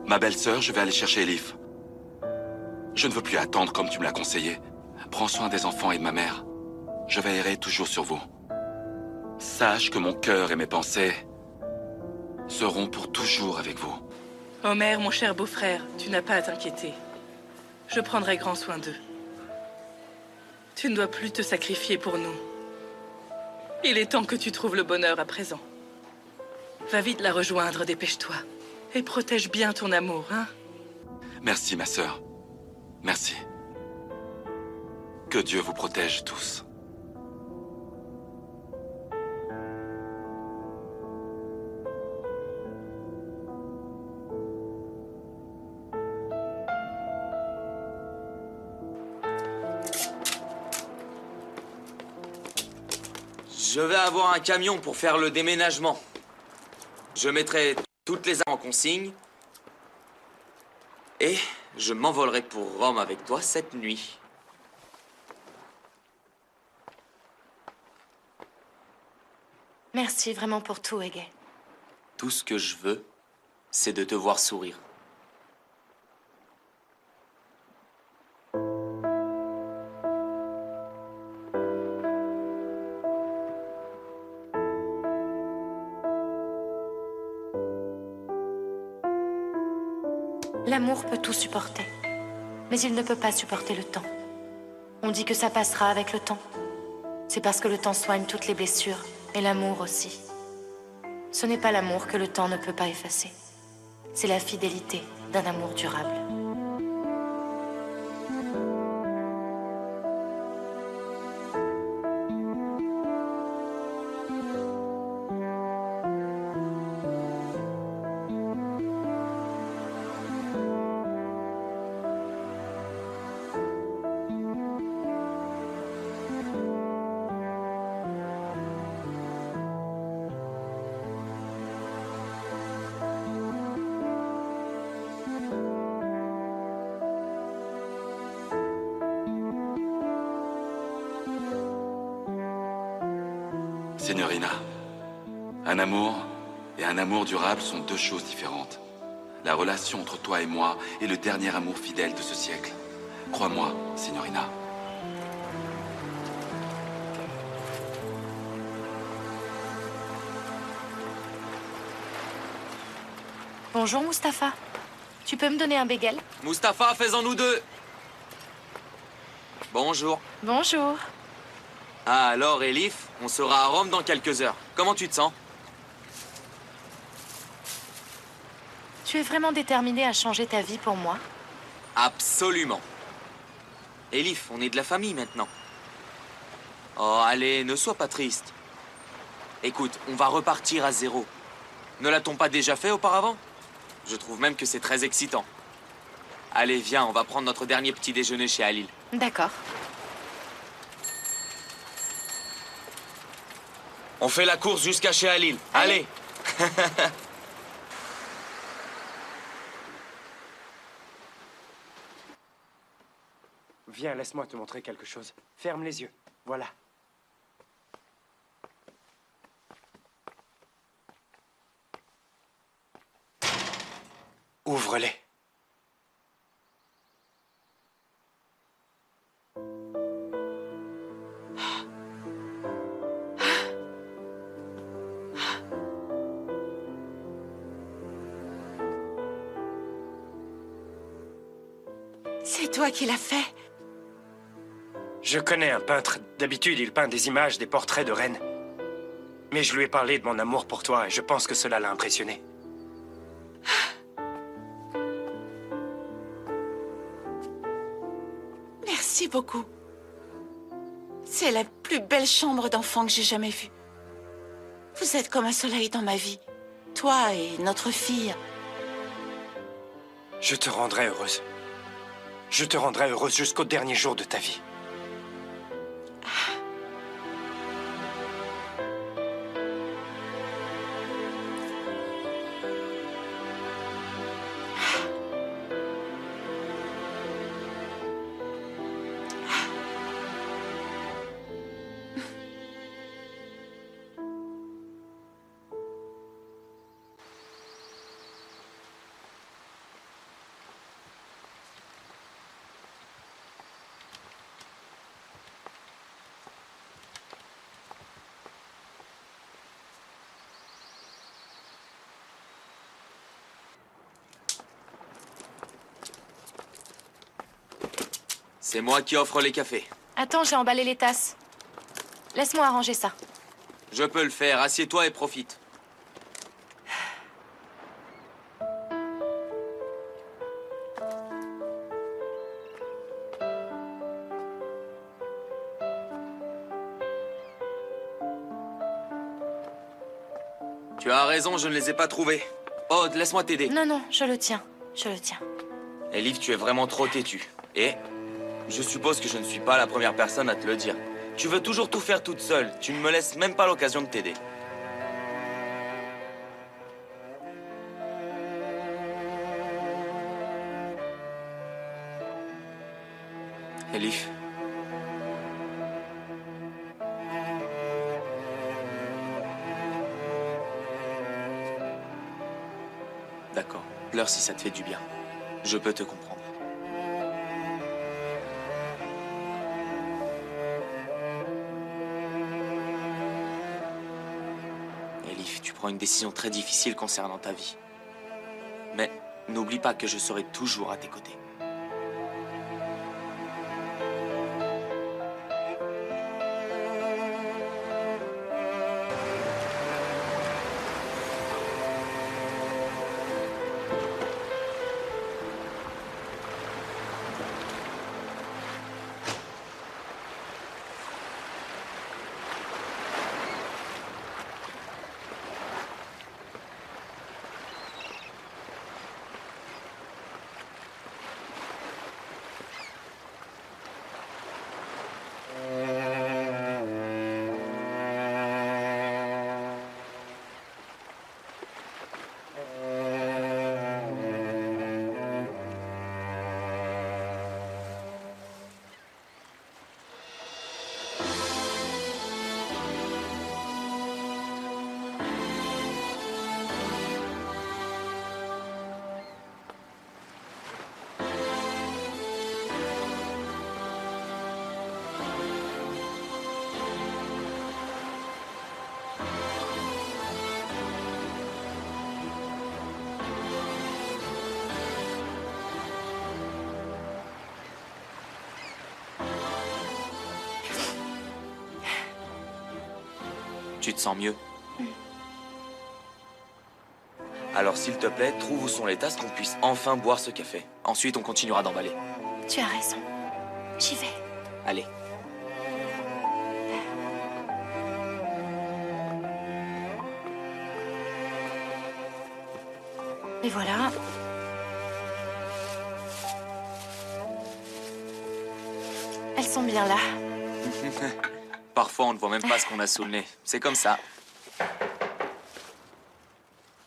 Ma belle-sœur, je vais aller chercher Elif. Je ne veux plus attendre comme tu me l'as conseillé. Prends soin des enfants et de ma mère. Je veillerai toujours sur vous. Sache que mon cœur et mes pensées seront pour toujours avec vous. Homer, mon cher beau-frère, tu n'as pas à t'inquiéter. Je prendrai grand soin d'eux. Tu ne dois plus te sacrifier pour nous. Il est temps que tu trouves le bonheur à présent. Va vite la rejoindre, dépêche-toi. Et protège bien ton amour, hein? Merci, ma sœur. Merci. Que Dieu vous protège tous. Je vais avoir un camion pour faire le déménagement. Je mettrai toutes les armes en consigne. Et je m'envolerai pour Rome avec toi cette nuit. Merci vraiment pour tout, Ege. Tout ce que je veux, c'est de te voir sourire. L'amour peut tout supporter, mais il ne peut pas supporter le temps. On dit que ça passera avec le temps. C'est parce que le temps soigne toutes les blessures, et l'amour aussi. Ce n'est pas l'amour que le temps ne peut pas effacer. C'est la fidélité d'un amour durable. Signorina, un amour et un amour durable sont deux choses différentes. La relation entre toi et moi est le dernier amour fidèle de ce siècle. Crois-moi, signorina. Bonjour, Mustapha. Tu peux me donner un bagel? Mustapha, fais-en nous deux. Bonjour. Bonjour. Ah, alors, Elif, on sera à Rome dans quelques heures. Comment tu te sens? Tu es vraiment déterminé à changer ta vie pour moi? Absolument. Elif, on est de la famille maintenant. Oh, allez, ne sois pas triste. Écoute, on va repartir à zéro. Ne l'a-t-on pas déjà fait auparavant? Je trouve même que c'est très excitant. Allez, viens, on va prendre notre dernier petit déjeuner chez Halil. D'accord. On fait la course jusqu'à chez Halil. Allez. Viens, laisse-moi te montrer quelque chose. Ferme les yeux. Voilà. Ouvre-les. C'est toi qui l'as fait? Je connais un peintre. D'habitude, il peint des images, des portraits de reines. Mais je lui ai parlé de mon amour pour toi et je pense que cela l'a impressionné. Merci beaucoup. C'est la plus belle chambre d'enfant que j'ai jamais vue. Vous êtes comme un soleil dans ma vie. Toi et notre fille. Je te rendrai heureuse. Je te rendrai heureuse jusqu'au dernier jour de ta vie. C'est moi qui offre les cafés. Attends, j'ai emballé les tasses. Laisse-moi arranger ça. Je peux le faire. Assieds-toi et profite. Tu as raison, je ne les ai pas trouvés. Aude, laisse-moi t'aider. Non, non, je le tiens. Je le tiens. Elif, tu es vraiment trop têtue. Et je suppose que je ne suis pas la première personne à te le dire. Tu veux toujours tout faire toute seule. Tu ne me laisses même pas l'occasion de t'aider. Elif. D'accord. Pleure si ça te fait du bien. Je peux te comprendre. Elif, tu prends une décision très difficile concernant ta vie. Mais n'oublie pas que je serai toujours à tes côtés. Tu te sens mieux? Alors s'il te plaît, trouve où sont les tasses qu'on puisse enfin boire ce café. Ensuite, on continuera d'emballer. Tu as raison. J'y vais. Allez. Et voilà. Elles sont bien là. Parfois, on ne voit même pas ce qu'on a sous le nez. C'est comme ça.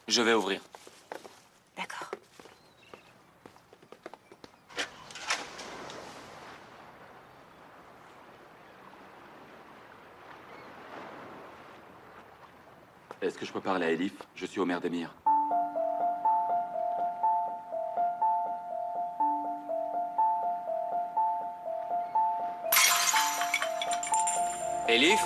Je vais ouvrir. D'accord. Est-ce que je peux parler à Elif? Je suis Omer Demir. Elif?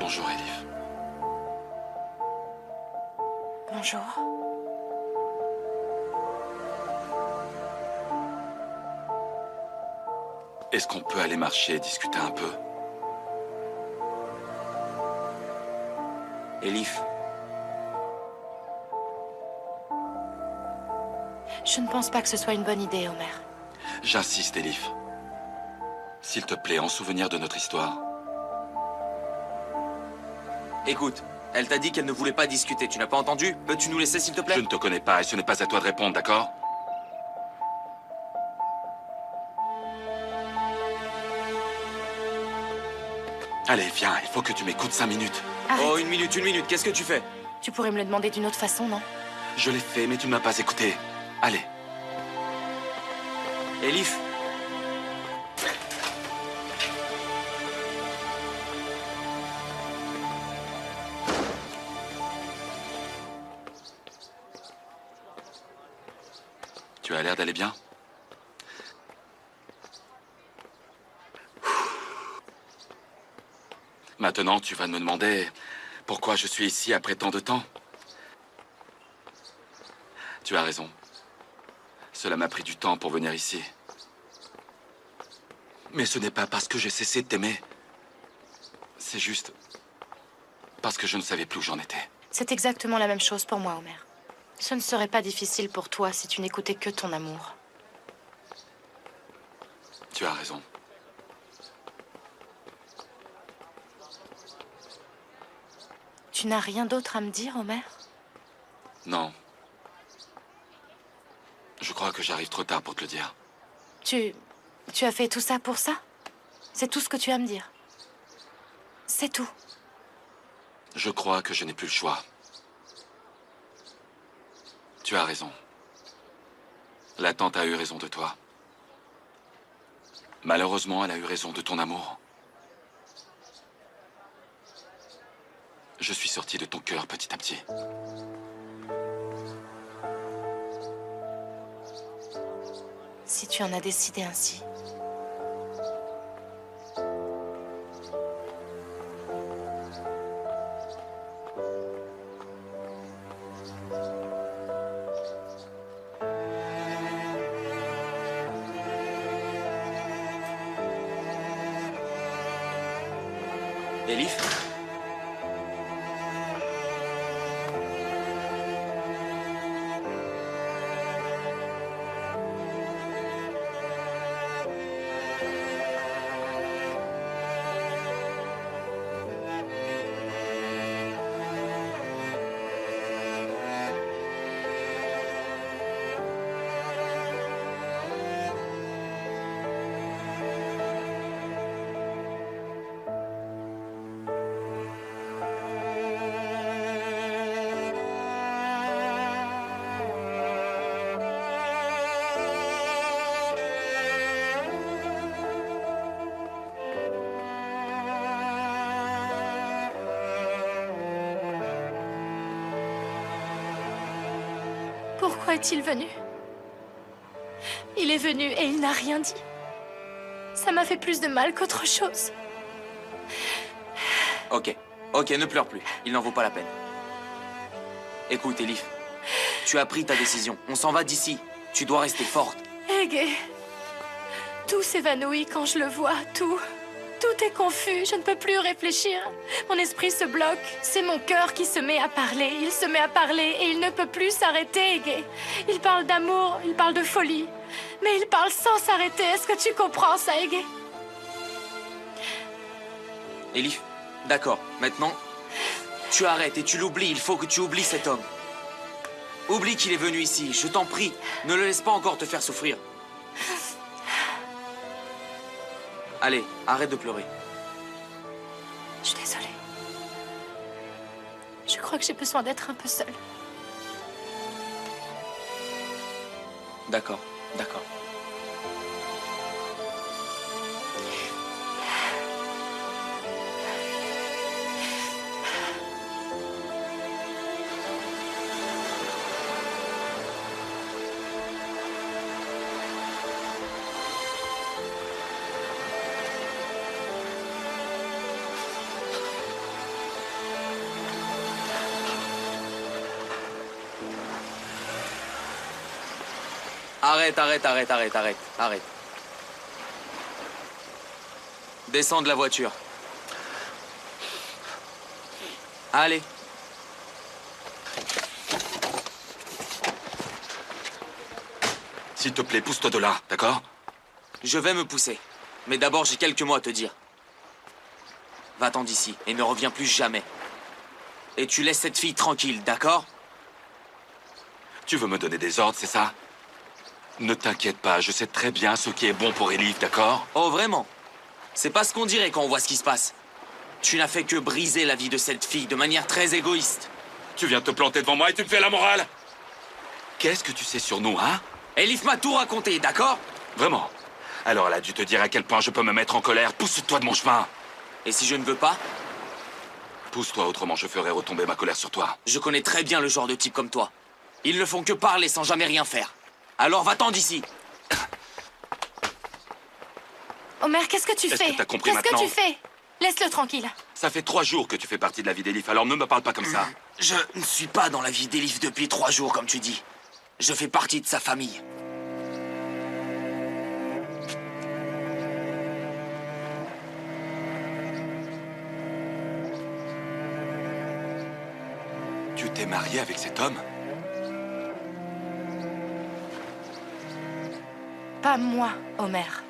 Bonjour, Elif. Bonjour. Est-ce qu'on peut aller marcher et discuter un peu? Elif. Je ne pense pas que ce soit une bonne idée, Omer. J'insiste, Elif. S'il te plaît, en souvenir de notre histoire. Écoute, elle t'a dit qu'elle ne voulait pas discuter. Tu n'as pas entendu? Peux-tu nous laisser, s'il te plaît? Je ne te connais pas et ce n'est pas à toi de répondre, d'accord? Allez, viens, il faut que tu m'écoutes 5 minutes. Arrête. Oh, une minute, qu'est-ce que tu fais? Tu pourrais me le demander d'une autre façon, non? Je l'ai fait, mais tu ne m'as pas écouté. Allez. Elif. Tu as l'air d'aller bien? Maintenant, tu vas me demander pourquoi je suis ici après tant de temps. Tu as raison. Cela m'a pris du temps pour venir ici. Mais ce n'est pas parce que j'ai cessé de t'aimer. C'est juste parce que je ne savais plus où j'en étais. C'est exactement la même chose pour moi, Omer. Ce ne serait pas difficile pour toi si tu n'écoutais que ton amour. Tu as raison. Tu n'as rien d'autre à me dire, Omer? Non. Je crois que j'arrive trop tard pour te le dire. Tu as fait tout ça pour ça? C'est tout ce que tu as à me dire? C'est tout? Je crois que je n'ai plus le choix. Tu as raison. La tante a eu raison de toi. Malheureusement, elle a eu raison de ton amour. Je suis sorti de ton cœur petit à petit. Si tu en as décidé ainsi. Elif? Pourquoi est-il venu? Il est venu et il n'a rien dit. Ça m'a fait plus de mal qu'autre chose. Ok, ok, ne pleure plus. Il n'en vaut pas la peine. Écoute, Elif, tu as pris ta décision. On s'en va d'ici. Tu dois rester forte. Ege, tout s'évanouit quand je le vois, tout. Tout est confus, je ne peux plus réfléchir. Mon esprit se bloque, c'est mon cœur qui se met à parler. Il se met à parler et il ne peut plus s'arrêter, Ege. Il parle d'amour, il parle de folie. Mais il parle sans s'arrêter. Est-ce que tu comprends ça, Ege? Elif, d'accord. Maintenant, tu arrêtes et tu l'oublies. Il faut que tu oublies cet homme. Oublie qu'il est venu ici. Je t'en prie. Ne le laisse pas encore te faire souffrir. Allez, arrête de pleurer. Je suis désolée. Je crois que j'ai besoin d'être un peu seule. D'accord, d'accord. Arrête. Descends de la voiture. Allez. S'il te plaît, pousse-toi de là, d'accord? Je vais me pousser. Mais d'abord, j'ai quelques mots à te dire. Va-t'en d'ici et ne reviens plus jamais. Et tu laisses cette fille tranquille, d'accord? Tu veux me donner des ordres, c'est ça? Ne t'inquiète pas, je sais très bien ce qui est bon pour Elif, d'accord? Oh, vraiment? C'est pas ce qu'on dirait quand on voit ce qui se passe. Tu n'as fait que briser la vie de cette fille de manière très égoïste. Tu viens te planter devant moi et tu me fais la morale? Qu'est-ce que tu sais sur nous, hein? Elif m'a tout raconté, d'accord? Vraiment? Alors elle a dû te dire à quel point je peux me mettre en colère. Pousse-toi de mon chemin. Et si je ne veux pas? Pousse-toi, autrement je ferai retomber ma colère sur toi. Je connais très bien le genre de type comme toi. Ils ne font que parler sans jamais rien faire. Alors va-t'en d'ici. Omer, qu'est-ce que tu fais? Est-ce que t'as compris Qu'est-ce que maintenant? tu fais? Laisse-le tranquille. Ça fait 3 jours que tu fais partie de la vie d'Elif, alors ne me parle pas comme ça. Je ne suis pas dans la vie d'Elif depuis 3 jours, comme tu dis. Je fais partie de sa famille. Tu t'es marié avec cet homme? Pas moi, Omer.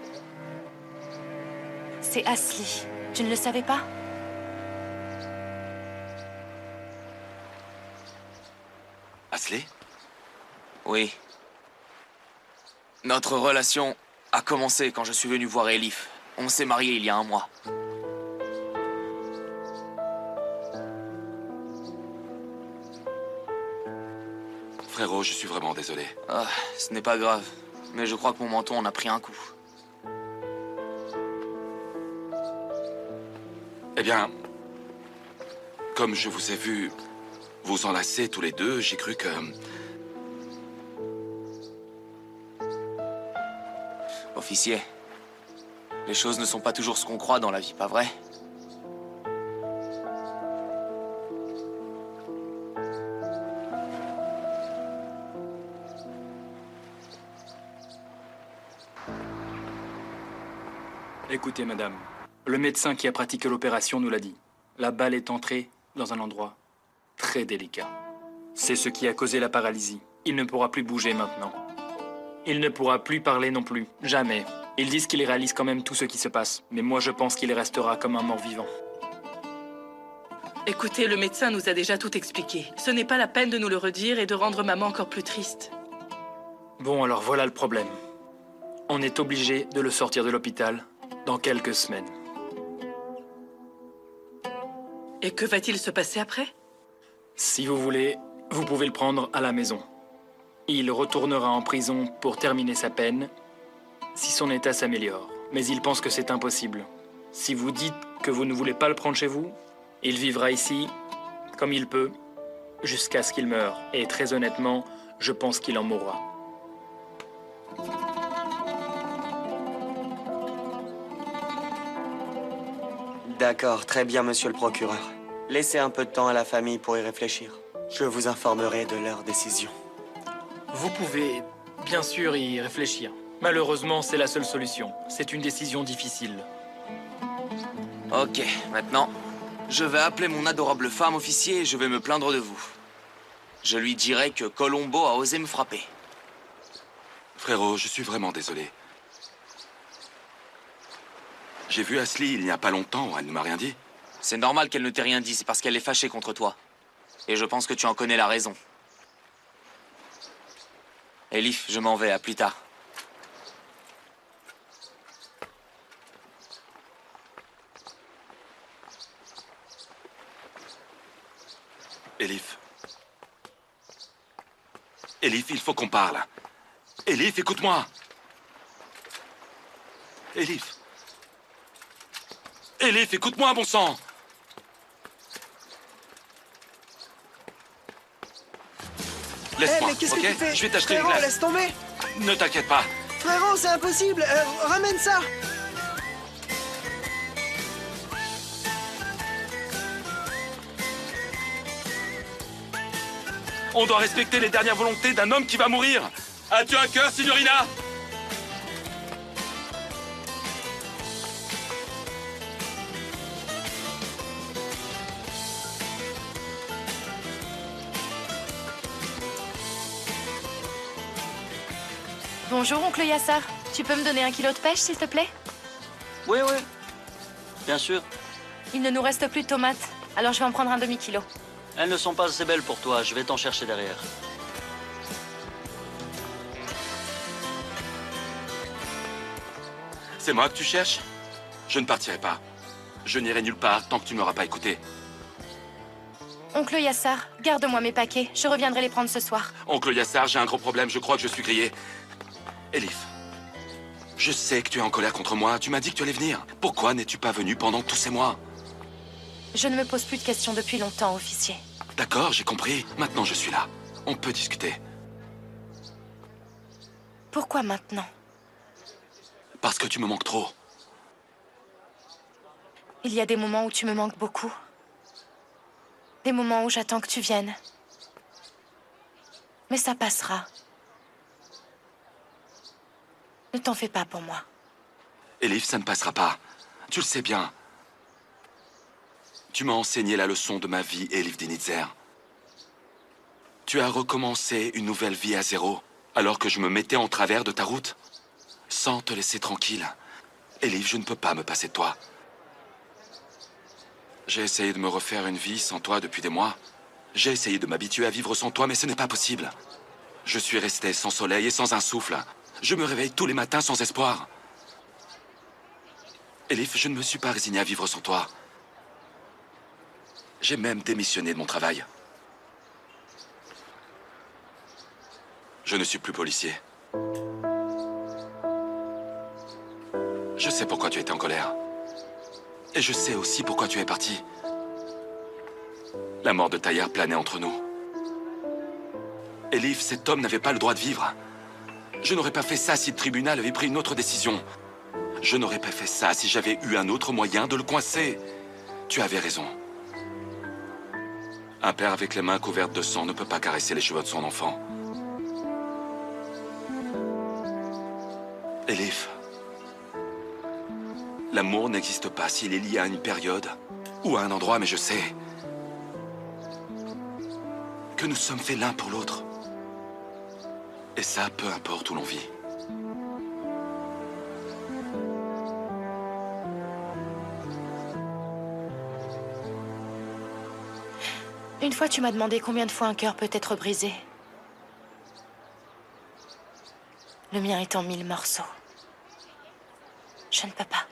C'est Asli. Tu ne le savais pas? Asli? Oui. Notre relation a commencé quand je suis venu voir Elif. On s'est mariés il y a 1 mois. Frérot, je suis vraiment désolé. Ah, ce n'est pas grave. Mais je crois que mon menton en a pris un coup. Eh bien, comme je vous ai vu vous enlacer tous les deux, j'ai cru que... Officier, les choses ne sont pas toujours ce qu'on croit dans la vie, pas vrai? Écoutez, madame, le médecin qui a pratiqué l'opération nous l'a dit. La balle est entrée dans un endroit très délicat. C'est ce qui a causé la paralysie. Il ne pourra plus bouger maintenant. Il ne pourra plus parler non plus. Jamais. Ils disent qu'il réalise quand même tout ce qui se passe. Mais moi, je pense qu'il restera comme un mort-vivant. Écoutez, le médecin nous a déjà tout expliqué. Ce n'est pas la peine de nous le redire et de rendre maman encore plus triste. Bon, alors voilà le problème. On est obligé de le sortir de l'hôpital dans quelques semaines. Et que va-t-il se passer après? Si vous voulez, vous pouvez le prendre à la maison. Il retournera en prison pour terminer sa peine si son état s'améliore. Mais il pense que c'est impossible. Si vous dites que vous ne voulez pas le prendre chez vous, il vivra ici comme il peut jusqu'à ce qu'il meure. Et très honnêtement, je pense qu'il en mourra. D'accord, très bien, monsieur le procureur. Laissez un peu de temps à la famille pour y réfléchir. Je vous informerai de leur décision. Vous pouvez, bien sûr, y réfléchir. Malheureusement, c'est la seule solution. C'est une décision difficile. Ok, maintenant, je vais appeler mon adorable femme officier et je vais me plaindre de vous. Je lui dirai que Colombo a osé me frapper. Frérot, je suis vraiment désolé. J'ai vu Ashley il n'y a pas longtemps, elle ne m'a rien dit. C'est normal qu'elle ne t'ait rien dit, c'est parce qu'elle est fâchée contre toi. Et je pense que tu en connais la raison. Elif, je m'en vais, à plus tard. Elif. Elif, il faut qu'on parle. Elif, écoute-moi. Elif. Elif, écoute-moi, bon sang. Laisse-moi, mais qu'est-ce que ok? tu fais? Je vais t'acheter une Frérot, glace. laisse tomber. Ne t'inquiète pas. Frérot, c'est impossible. Ramène ça. On doit respecter les dernières volontés d'un homme qui va mourir. As-tu un cœur, signorina? Bonjour, oncle Yassar. Tu peux me donner 1 kilo de pêche, s'il te plaît? Oui, oui. Bien sûr. Il ne nous reste plus de tomates, alors je vais en prendre un demi-kilo. Elles ne sont pas assez belles pour toi. Je vais t'en chercher derrière. C'est moi que tu cherches? Je ne partirai pas. Je n'irai nulle part tant que tu ne m'auras pas écouté. Oncle Yassar, garde-moi mes paquets. Je reviendrai les prendre ce soir. Oncle Yassar, j'ai un gros problème. Je crois que je suis grillé. Elif, je sais que tu es en colère contre moi. Tu m'as dit que tu allais venir. Pourquoi n'es-tu pas venu pendant tous ces mois? Je ne me pose plus de questions depuis longtemps, officier. D'accord, j'ai compris. Maintenant, je suis là. On peut discuter. Pourquoi maintenant? Parce que tu me manques trop. Il y a des moments où tu me manques beaucoup. Des moments où j'attends que tu viennes. Mais ça passera. Ne t'en fais pas pour moi. Elif, ça ne passera pas. Tu le sais bien. Tu m'as enseigné la leçon de ma vie, Elif Dinitzer. Tu as recommencé une nouvelle vie à zéro, alors que je me mettais en travers de ta route, sans te laisser tranquille. Elif, je ne peux pas me passer de toi. J'ai essayé de me refaire une vie sans toi depuis des mois. J'ai essayé de m'habituer à vivre sans toi, mais ce n'est pas possible. Je suis resté sans soleil et sans un souffle. Je me réveille tous les matins sans espoir. Elif, je ne me suis pas résigné à vivre sans toi. J'ai même démissionné de mon travail. Je ne suis plus policier. Je sais pourquoi tu étais en colère. Et je sais aussi pourquoi tu es parti. La mort de Taillard planait entre nous. Elif, cet homme n'avait pas le droit de vivre. Je n'aurais pas fait ça si le tribunal avait pris une autre décision. Je n'aurais pas fait ça si j'avais eu un autre moyen de le coincer. Tu avais raison. Un père avec les mains couvertes de sang ne peut pas caresser les cheveux de son enfant. Elif, l'amour n'existe pas s'il est lié à une période ou à un endroit, mais je sais que nous sommes faits l'un pour l'autre. Et ça, peu importe où l'on vit. Une fois, tu m'as demandé combien de fois un cœur peut être brisé. Le mien est en 1000 morceaux. Je ne peux pas.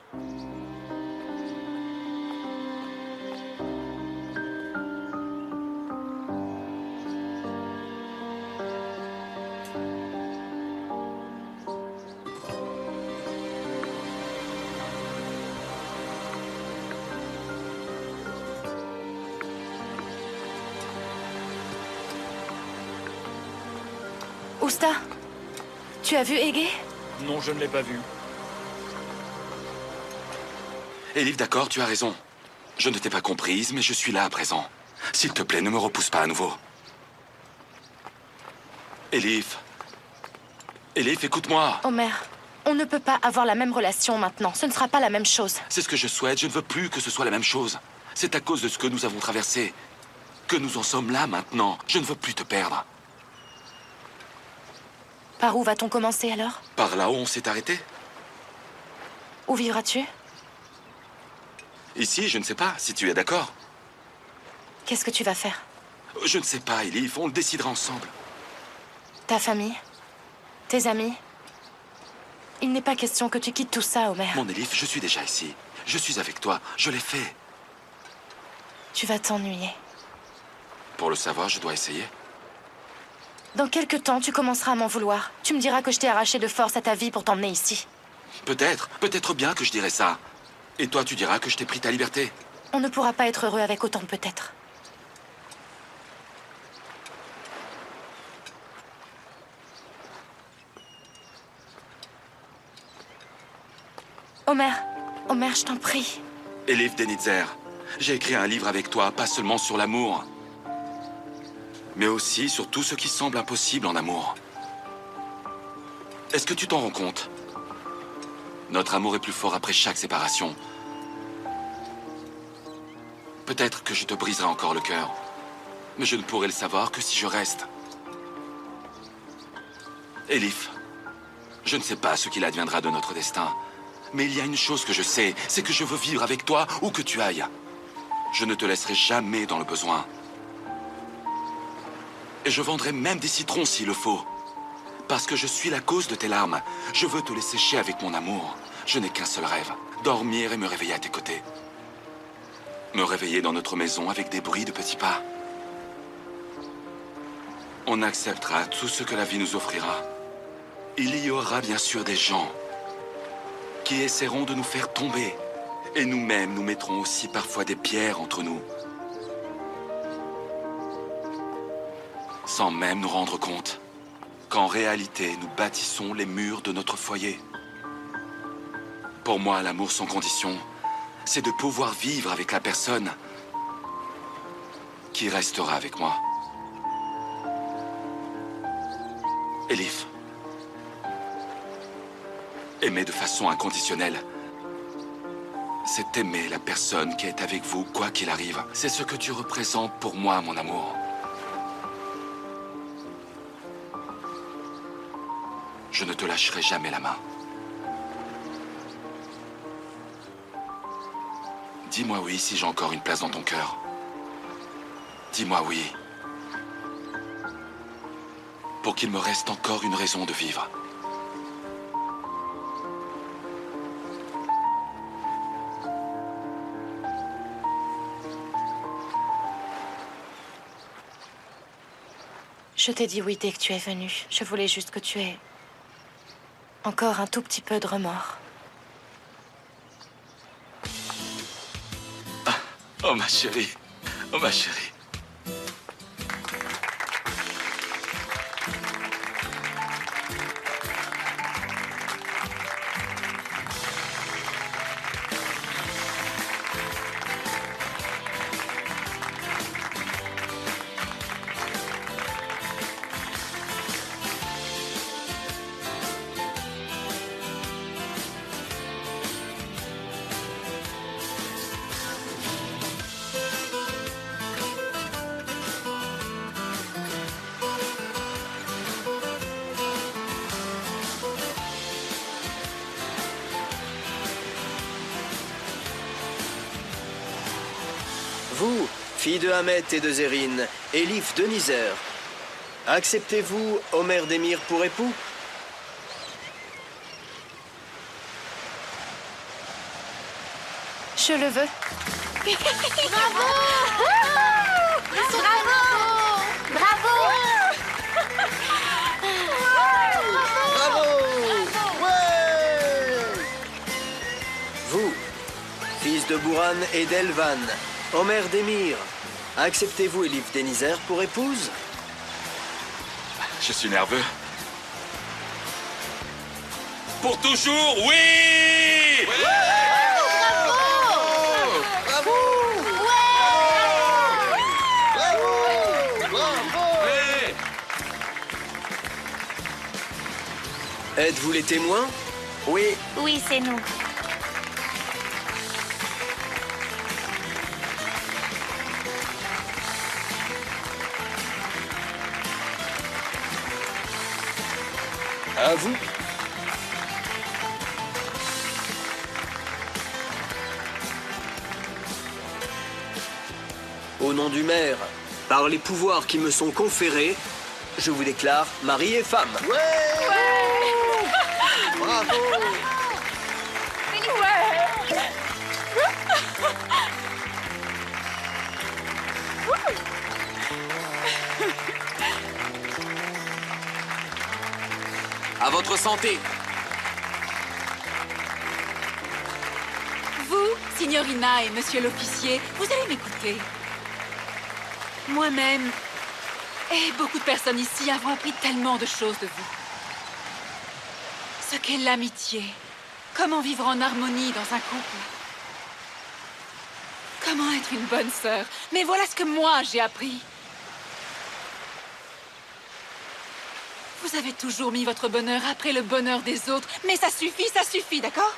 Ousta, tu as vu Ege? Non, je ne l'ai pas vu. Elif, d'accord, tu as raison. Je ne t'ai pas comprise, mais je suis là à présent. S'il te plaît, ne me repousse pas à nouveau. Elif. Elif, écoute-moi. Omer, on ne peut pas avoir la même relation maintenant. Ce ne sera pas la même chose. C'est ce que je souhaite. Je ne veux plus que ce soit la même chose. C'est à cause de ce que nous avons traversé que nous en sommes là maintenant. Je ne veux plus te perdre. Par où va-t-on commencer alors? Par là où on s'est arrêté? Où vivras-tu? Ici, je ne sais pas, si tu es d'accord. Qu'est-ce que tu vas faire? Je ne sais pas, Elif. On le décidera ensemble. Ta famille? Tes amis? Il n'est pas question que tu quittes tout ça, Omer. Mon Elif, je suis déjà ici. Je suis avec toi. Je l'ai fait. Tu vas t'ennuyer. Pour le savoir, je dois essayer. Dans quelque temps, tu commenceras à m'en vouloir. Tu me diras que je t'ai arraché de force à ta vie pour t'emmener ici. Peut-être bien que je dirais ça. Et toi, tu diras que je t'ai pris ta liberté. On ne pourra pas être heureux avec autant de peut-être. Omer, je t'en prie. Elif Denitzer, j'ai écrit un livre avec toi, pas seulement sur l'amour, mais aussi sur tout ce qui semble impossible en amour. Est-ce que tu t'en rends compte? Notre amour est plus fort après chaque séparation. Peut-être que je te briserai encore le cœur, mais je ne pourrai le savoir que si je reste. Elif, je ne sais pas ce qu'il adviendra de notre destin, mais il y a une chose que je sais, c'est que je veux vivre avec toi où que tu ailles. Je ne te laisserai jamais dans le besoin. Et je vendrai même des citrons s'il le faut. Parce que je suis la cause de tes larmes. Je veux te les sécher avec mon amour. Je n'ai qu'un seul rêve, dormir et me réveiller à tes côtés. Me réveiller dans notre maison avec des bruits de petits pas. On acceptera tout ce que la vie nous offrira. Il y aura bien sûr des gens qui essaieront de nous faire tomber. Et nous-mêmes, nous mettrons aussi parfois des pierres entre nous. Sans même nous rendre compte qu'en réalité, nous bâtissons les murs de notre foyer. Pour moi, l'amour sans condition, c'est de pouvoir vivre avec la personne qui restera avec moi. Elif. Aimer de façon inconditionnelle, c'est aimer la personne qui est avec vous, quoi qu'il arrive. C'est ce que tu représentes pour moi, mon amour. Je ne te lâcherai jamais la main. Dis-moi oui si j'ai encore une place dans ton cœur. Dis-moi oui. Pour qu'il me reste encore une raison de vivre. Je t'ai dit oui dès que tu es venu. Je voulais juste que tu aies encore un tout petit peu de remords. Ah, oh ma chérie. Oh ma chérie. Vous, fille de Hamet et de Zérine, Elif Denitzer, acceptez-vous Omer Demir pour époux? Je le veux. Bravo! Bravo! Bravo! Bravo! Ouais! Vous, fils de Bouran et d'Elvan, Omer Demir, acceptez-vous Elif Denitzer pour épouse? Je suis nerveux. Pour toujours, oui! Bravo! Bravo! Êtes-vous les témoins? Oui. Oui, c'est nous. À vous. Au nom du maire, par les pouvoirs qui me sont conférés, je vous déclare mari et femme. Bravo! À votre santé. Vous, Signorina et monsieur l'officier, vous allez m'écouter. Moi-même et beaucoup de personnes ici avons appris tellement de choses de vous. Ce qu'est l'amitié. Comment vivre en harmonie dans un couple. Comment être une bonne sœur. Mais voilà ce que moi j'ai appris. Vous avez toujours mis votre bonheur après le bonheur des autres. Mais ça suffit, d'accord?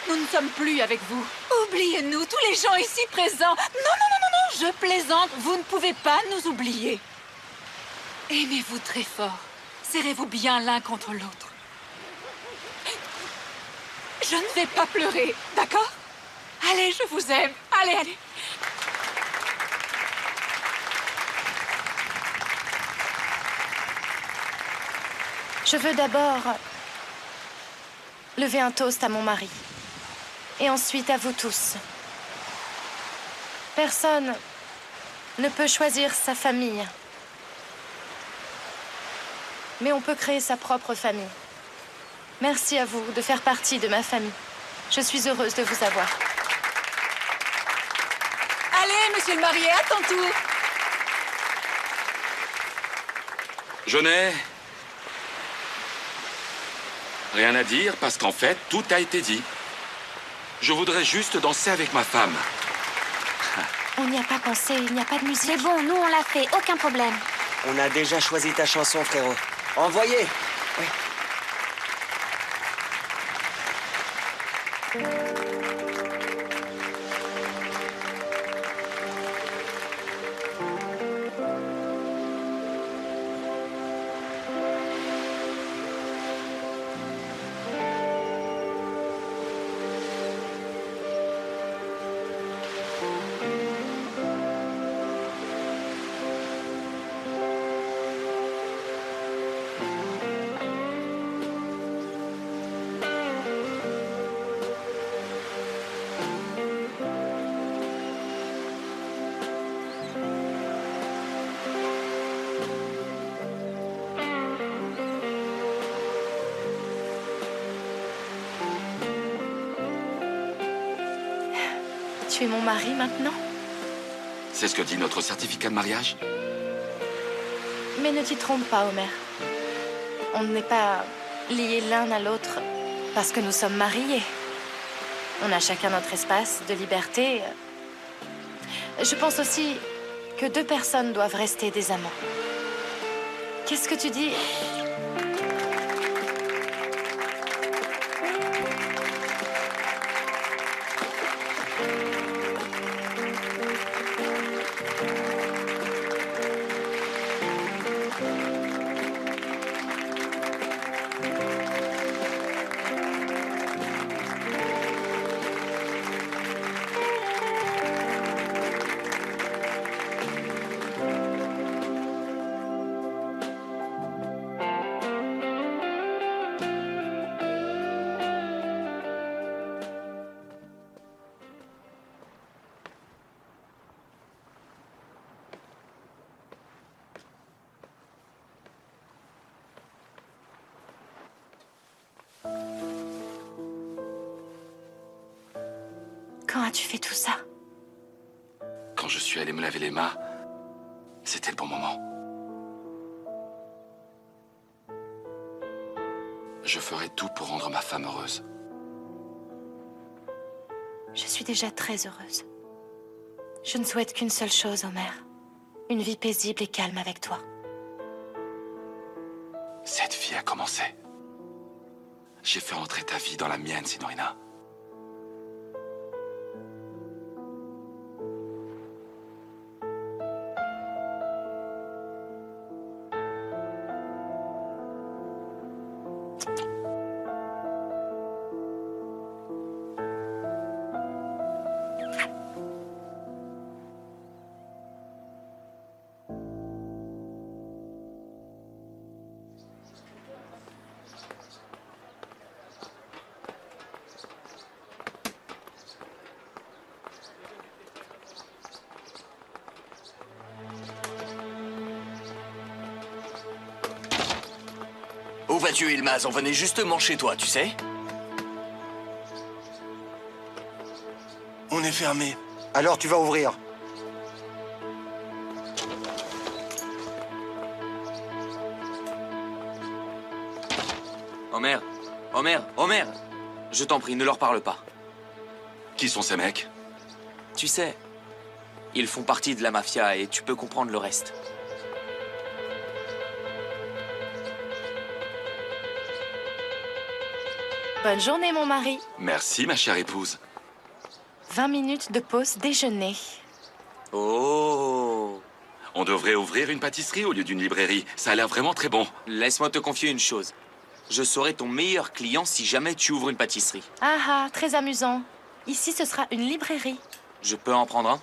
Nous ne sommes plus avec vous. Oubliez-nous, tous les gens ici présents. Non, je plaisante. Vous ne pouvez pas nous oublier. Aimez-vous très fort. Serrez-vous bien l'un contre l'autre. Je ne vais pas pleurer, d'accord? Allez, je vous aime. Allez. Je veux d'abord lever un toast à mon mari. Et ensuite à vous tous. Personne ne peut choisir sa famille. Mais on peut créer sa propre famille. Merci à vous de faire partie de ma famille. Je suis heureuse de vous avoir. Allez, monsieur le marié, à ton tour. Je n'ai rien à dire parce qu'en fait, tout a été dit. Je voudrais juste danser avec ma femme. On n'y a pas pensé, il n'y a pas de musique. C'est bon, nous on l'a fait, aucun problème. On a déjà choisi ta chanson, frérot. Envoyez. Oui. Tu es mon mari maintenant? C'est ce que dit notre certificat de mariage? Mais ne t'y trompe pas, Homer. On n'est pas liés l'un à l'autre parce que nous sommes mariés. On a chacun notre espace de liberté. Je pense aussi que deux personnes doivent rester des amants. Qu'est-ce que tu dis? Quand as-tu fait tout ça? Quand je suis allé me laver les mains, c'était le bon moment. Je ferai tout pour rendre ma femme heureuse. Je suis déjà très heureuse. Je ne souhaite qu'une seule chose, Homer. Une vie paisible et calme avec toi. Cette vie a commencé. J'ai fait entrer ta vie dans la mienne, signorina. Où vas-tu, Ilmaz? On venait justement chez toi, tu sais? On est fermé. Alors tu vas ouvrir. Homer, Homer, Homer! Je t'en prie, ne leur parle pas. Qui sont ces mecs? Tu sais, ils font partie de la mafia et tu peux comprendre le reste. Bonne journée, mon mari. Merci, ma chère épouse. 20 minutes de pause déjeuner. Oh! On devrait ouvrir une pâtisserie au lieu d'une librairie. Ça a l'air vraiment très bon. Laisse-moi te confier une chose. Je serai ton meilleur client si jamais tu ouvres une pâtisserie. Ah ah, très amusant. Ici, ce sera une librairie. Je peux en prendre un?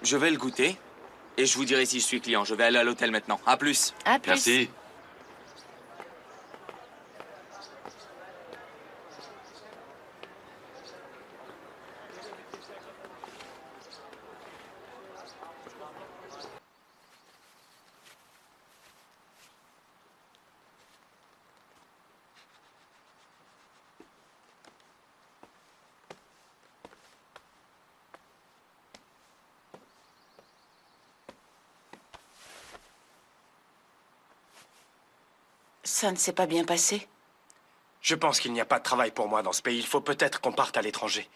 Je vais le goûter et je vous dirai si je suis client. Je vais aller à l'hôtel maintenant. À plus. À plus. Merci. Ça ne s'est pas bien passé? Je pense qu'il n'y a pas de travail pour moi dans ce pays. Il faut peut-être qu'on parte à l'étranger.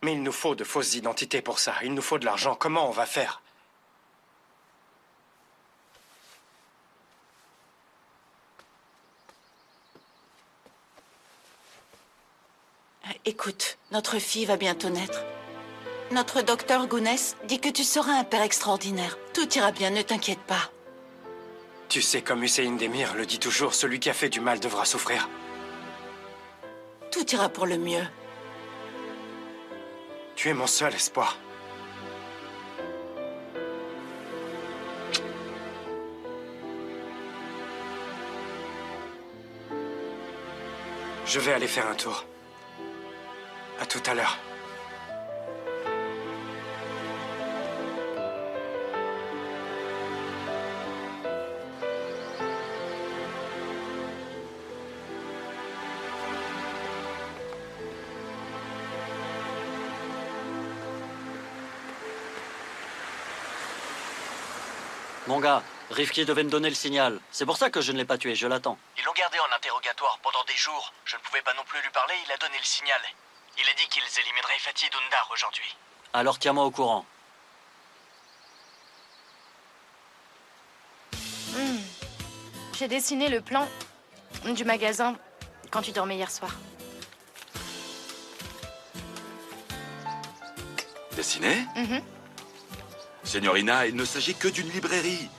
Mais il nous faut de fausses identités pour ça. Il nous faut de l'argent. Comment on va faire? Écoute, notre fille va bientôt naître. Notre docteur Gounès dit que tu seras un père extraordinaire. Tout ira bien, ne t'inquiète pas. Tu sais, comme Hussein Demir le dit toujours, celui qui a fait du mal devra souffrir. Tout ira pour le mieux. Tu es mon seul espoir. Je vais aller faire un tour. À tout à l'heure. Mon gars, Rifki devait me donner le signal. C'est pour ça que je ne l'ai pas tué, je l'attends. Ils l'ont gardé en interrogatoire pendant des jours. Je ne pouvais pas non plus lui parler, il a donné le signal. Il a dit qu'ils élimineraient Fatih Dundar aujourd'hui. Alors tiens-moi au courant. J'ai dessiné le plan du magasin quand tu dormais hier soir. Dessiné? Signorina, il ne s'agit que d'une librairie.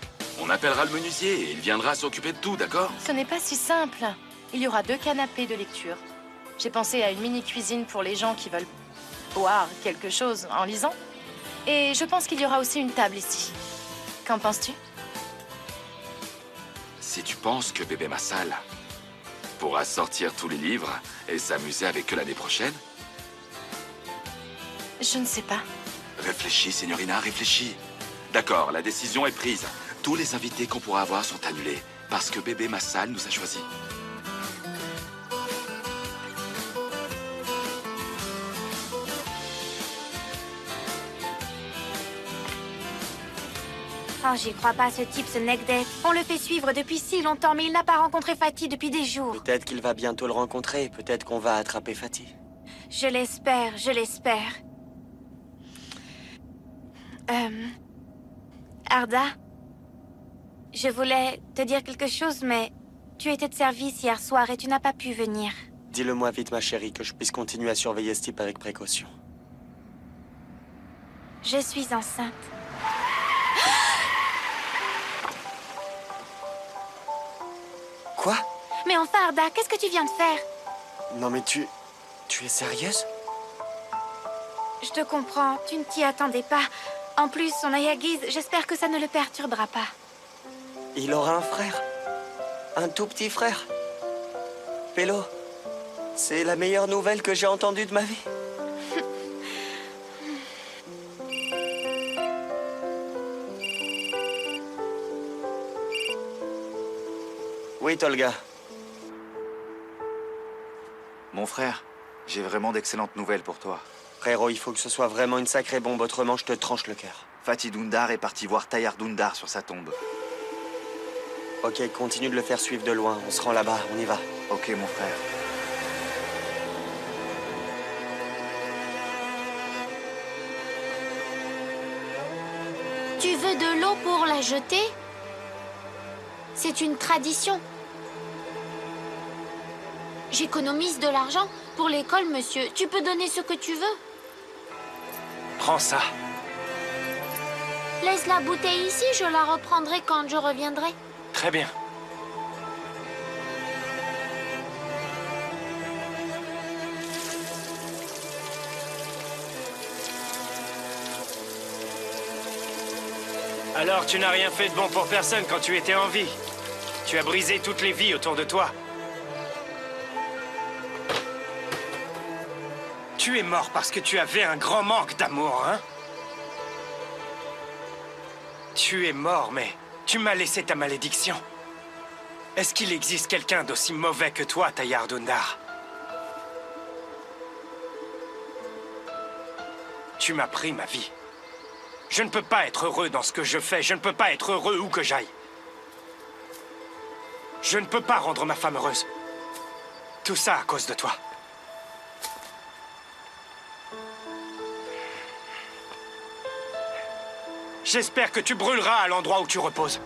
On appellera le menuisier et il viendra s'occuper de tout, d'accord? Ce n'est pas si simple. Il y aura 2 canapés de lecture. J'ai pensé à une mini-cuisine pour les gens qui veulent boire quelque chose en lisant. Et je pense qu'il y aura aussi une table ici. Qu'en penses-tu? Si tu penses que bébé Massal pourra sortir tous les livres et s'amuser avec eux l'année prochaine? Je ne sais pas. Réfléchis, signorina, réfléchis. D'accord, la décision est prise. Tous les invités qu'on pourra avoir sont annulés parce que bébé Massal nous a choisis. Oh, j'y crois pas, ce type, ce Negdet. On le fait suivre depuis si longtemps, mais il n'a pas rencontré Fatih depuis des jours. Peut-être qu'il va bientôt le rencontrer. Peut-être qu'on va attraper Fatih. Je l'espère, je l'espère. Arda, je voulais te dire quelque chose, mais Tu étais de service hier soir et tu n'as pas pu venir. Dis-le-moi vite, ma chérie, que je puisse continuer à surveiller ce type avec précaution. Je suis enceinte. Quoi? Mais enfin, Arda, qu'est-ce que tu viens de faire? Non mais tu es sérieuse? Je te comprends, tu ne t'y attendais pas. En plus, son Ayagiz, j'espère que ça ne le perturbera pas. Il aura un frère. Un tout petit frère. Pélo, c'est la meilleure nouvelle que j'ai entendue de ma vie. Oui, Tolga. Mon frère, j'ai vraiment d'excellentes nouvelles pour toi. Frérot, il faut que ce soit vraiment une sacrée bombe, autrement je te tranche le cœur. Fatih Dundar est parti voir Tayar Dundar sur sa tombe. Ok, continue de le faire suivre de loin. On se rend là-bas, on y va. Ok, mon frère. Tu veux de l'eau pour la jeter? C'est une tradition. J'économise de l'argent pour l'école, monsieur. Tu peux donner ce que tu veux. Prends ça. Laisse la bouteille ici, je la reprendrai quand je reviendrai. Très bien. Alors, tu n'as rien fait de bon pour personne quand tu étais en vie. Tu as brisé toutes les vies autour de toi. Tu es mort parce que tu avais un grand manque d'amour, hein? Tu es mort, mais tu m'as laissé ta malédiction. Est-ce qu'il existe quelqu'un d'aussi mauvais que toi, Tayar Dundar? Tu m'as pris ma vie. Je ne peux pas être heureux dans ce que je fais. Je ne peux pas être heureux où que j'aille. Je ne peux pas rendre ma femme heureuse. Tout ça à cause de toi. J'espère que tu brûleras à l'endroit où tu reposes.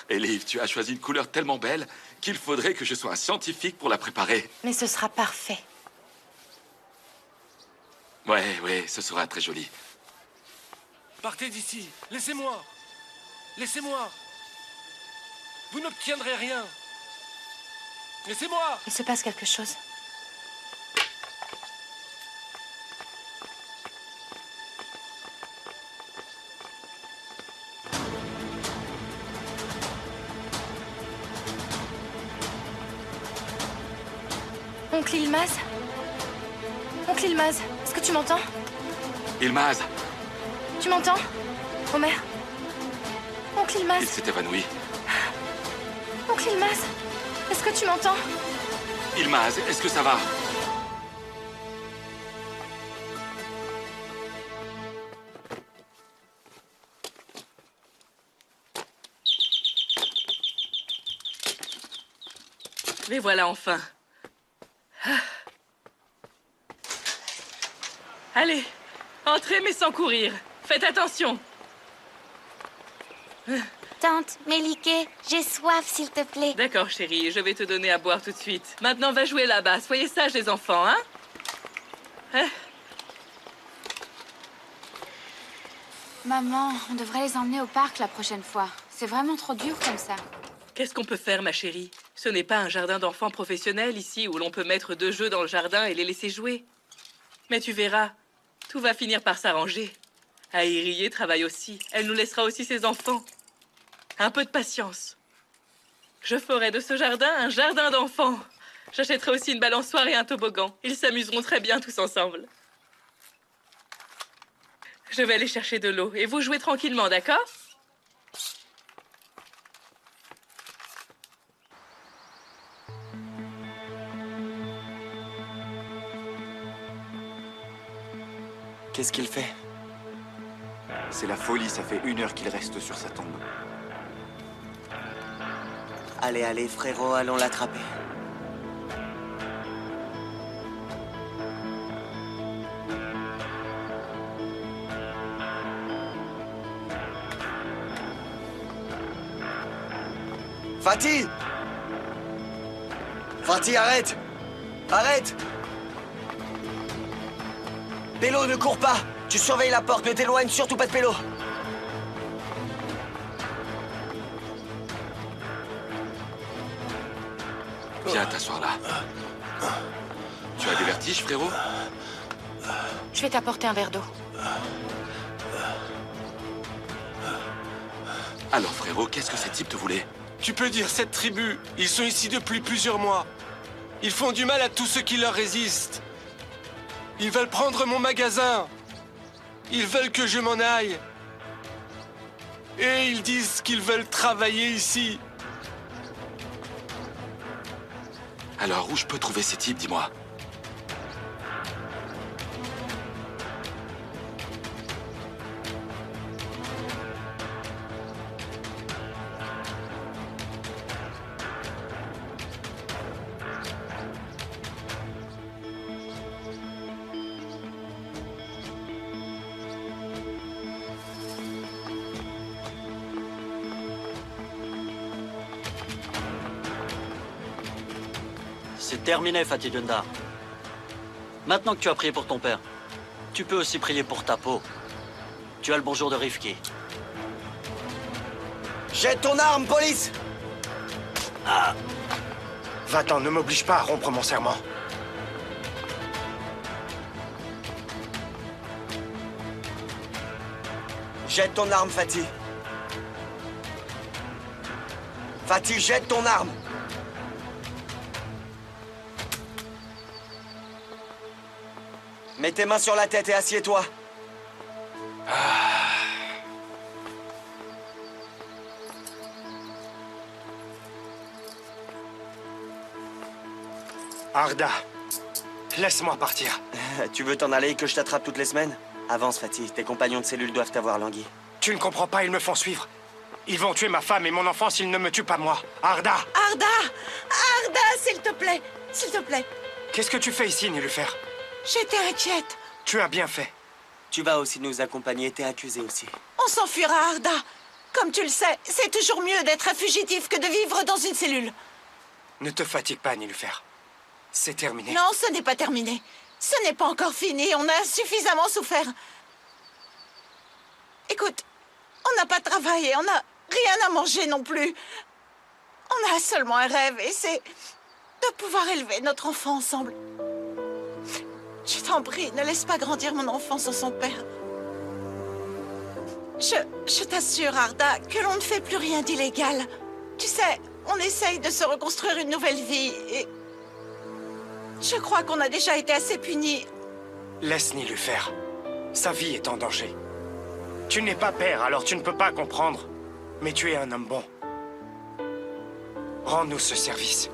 Elif, tu as choisi une couleur tellement belle qu'il faudrait que je sois un scientifique pour la préparer. Mais ce sera parfait. Ouais, ce sera très joli. Partez d'ici. Laissez-moi. Laissez-moi. Vous n'obtiendrez rien. Laissez-moi. Il se passe quelque chose. Oncle Ilmaz? Oncle Ilmaz, est-ce que tu m'entends? Ilmaz, Tu m'entends? Omer? Oncle Ilmaz? il s'est évanoui. Oncle Ilmaz? Est-ce que tu m'entends? Ilmaz, est-ce que ça va? Les voilà enfin. Ah. Allez, entrez mais sans courir. Faites attention. Tante, Méliké, j'ai soif, s'il te plaît. D'accord, chérie, je vais te donner à boire tout de suite. Maintenant, va jouer là-bas. Soyez sages, les enfants, hein? Maman, on devrait les emmener au parc la prochaine fois. C'est vraiment trop dur comme ça. Qu'est-ce qu'on peut faire, ma chérie? Ce n'est pas un jardin d'enfants professionnel ici où l'on peut mettre 2 jeux dans le jardin et les laisser jouer. Mais tu verras, tout va finir par s'arranger. Aïrié travaille aussi. Elle nous laissera aussi ses enfants. Un peu de patience. Je ferai de ce jardin un jardin d'enfants. J'achèterai aussi une balançoire et un toboggan. Ils s'amuseront très bien tous ensemble. Je vais aller chercher de l'eau et vous jouez tranquillement, d'accord? Qu'est-ce qu'il fait? C'est la folie, ça fait 1 heure qu'il reste sur sa tombe. Allez, allez, frérot, allons l'attraper. Fatih! Fatih, arrête! Arrête! Pélo, ne cours pas! Tu surveilles la porte, ne t'éloigne surtout pas de Pélo! Viens t'asseoir là. Tu as des vertiges, frérot? Je vais t'apporter un verre d'eau. Alors, frérot, qu'est-ce que ces types te voulaient? Tu peux dire cette tribu, ils sont ici depuis plusieurs mois. Ils font du mal à tous ceux qui leur résistent. Ils veulent prendre mon magasin. Ils veulent que je m'en aille. Et ils disent qu'ils veulent travailler ici. Alors, où je peux trouver ces types, dis-moi? C'est terminé, Fatih Dundar. Maintenant que tu as prié pour ton père, tu peux aussi prier pour ta peau. Tu as le bonjour de Rifki. Jette ton arme, police! Ah. Va-t'en, ne m'oblige pas à rompre mon serment. Jette ton arme, Fatih. Fatih, jette ton arme. Mets tes mains sur la tête et assieds-toi. Arda, laisse-moi partir. Tu veux t'en aller et que je t'attrape toutes les semaines? Avance, Fatih. Tes compagnons de cellule doivent t'avoir langui. Tu ne comprends pas, ils me font suivre. Ils vont tuer ma femme et mon enfant s'ils ne me tuent pas moi. Arda! Arda! Arda, s'il te plaît! S'il te plaît! Qu'est-ce que tu fais ici, Nilufer? J'étais inquiète. Tu as bien fait. Tu vas aussi nous accompagner, t'es accusé aussi. On s'enfuira, Arda. Comme tu le sais, c'est toujours mieux d'être un fugitif que de vivre dans une cellule. Ne te fatigue pas, Nilufer. C'est terminé. Non, ce n'est pas terminé. Ce n'est pas encore fini. On a suffisamment souffert. Écoute, on n'a pas de travail et on n'a rien à manger non plus. On a seulement un rêve et c'est de pouvoir élever notre enfant ensemble. Je t'en prie, ne laisse pas grandir mon enfant sans son père. Je t'assure, Arda, que l'on ne fait plus rien d'illégal. Tu sais, on essaye de se reconstruire une nouvelle vie et... Je crois qu'on a déjà été assez punis. Laisse Nilufer. Sa vie est en danger. Tu n'es pas père, alors tu ne peux pas comprendre. Mais tu es un homme bon. Rends-nous ce service.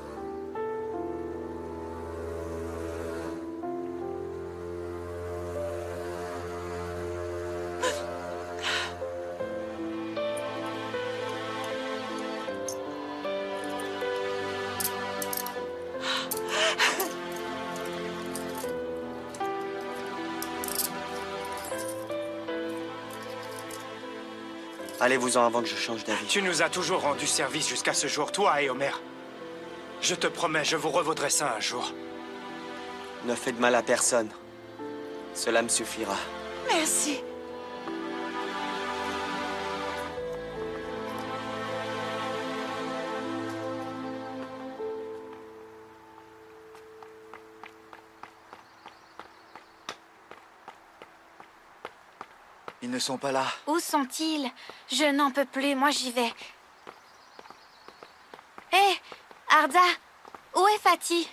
Allez-vous-en avant que je change d'avis. Tu nous as toujours rendu service jusqu'à ce jour, toi et Homer. Je te promets, je vous revaudrai ça un jour. Ne fais de mal à personne. Cela me suffira. Merci. Ils ne sont pas là. Où sont-ils? Je n'en peux plus, moi j'y vais. Hé, Arda, où est Fatih?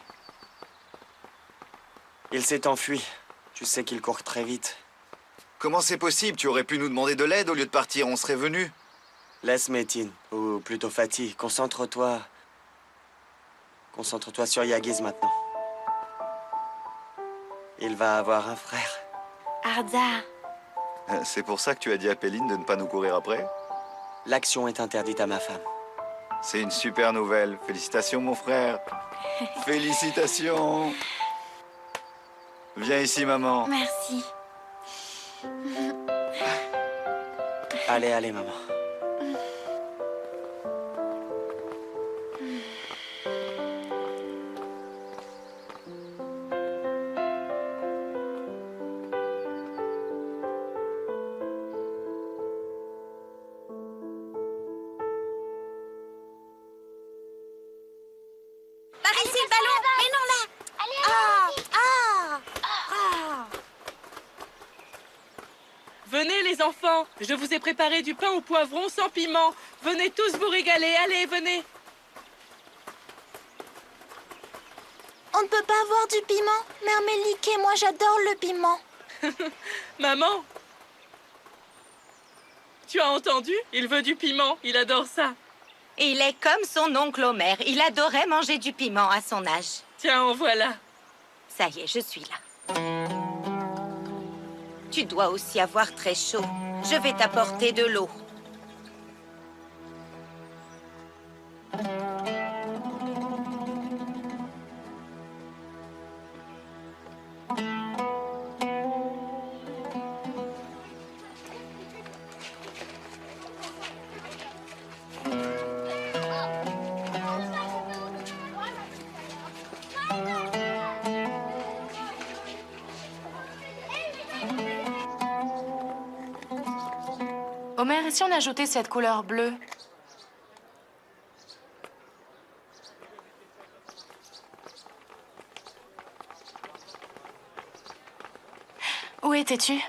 Il s'est enfui. Tu sais qu'il court très vite. Comment c'est possible? Tu aurais pu nous demander de l'aide au lieu de partir, on serait venus. Laisse Metin, ou plutôt Fatih. Concentre-toi. Concentre-toi sur Yagiz maintenant. Il va avoir un frère. Arda. C'est pour ça que tu as dit à Péline de ne pas nous courir après? L'action est interdite à ma femme. C'est une super nouvelle. Félicitations, mon frère. Félicitations. Viens ici, maman. Merci. Allez, allez, maman. Par ici le ballon. Mais non, là. Venez les enfants, je vous ai préparé du pain au poivron sans piment. Venez tous vous régaler, allez, venez. On ne peut pas avoir du piment. Mère Mélique et moi, j'adore le piment. Maman, tu as entendu? Il veut du piment, il adore ça. Il est comme son oncle Homer, il adorait manger du piment à son âge. Tiens, en voilà. Ça y est, je suis là. Tu dois aussi avoir très chaud. Je vais t'apporter de l'eau. Homer, et si on ajoutait cette couleur bleue? Où étais-tu?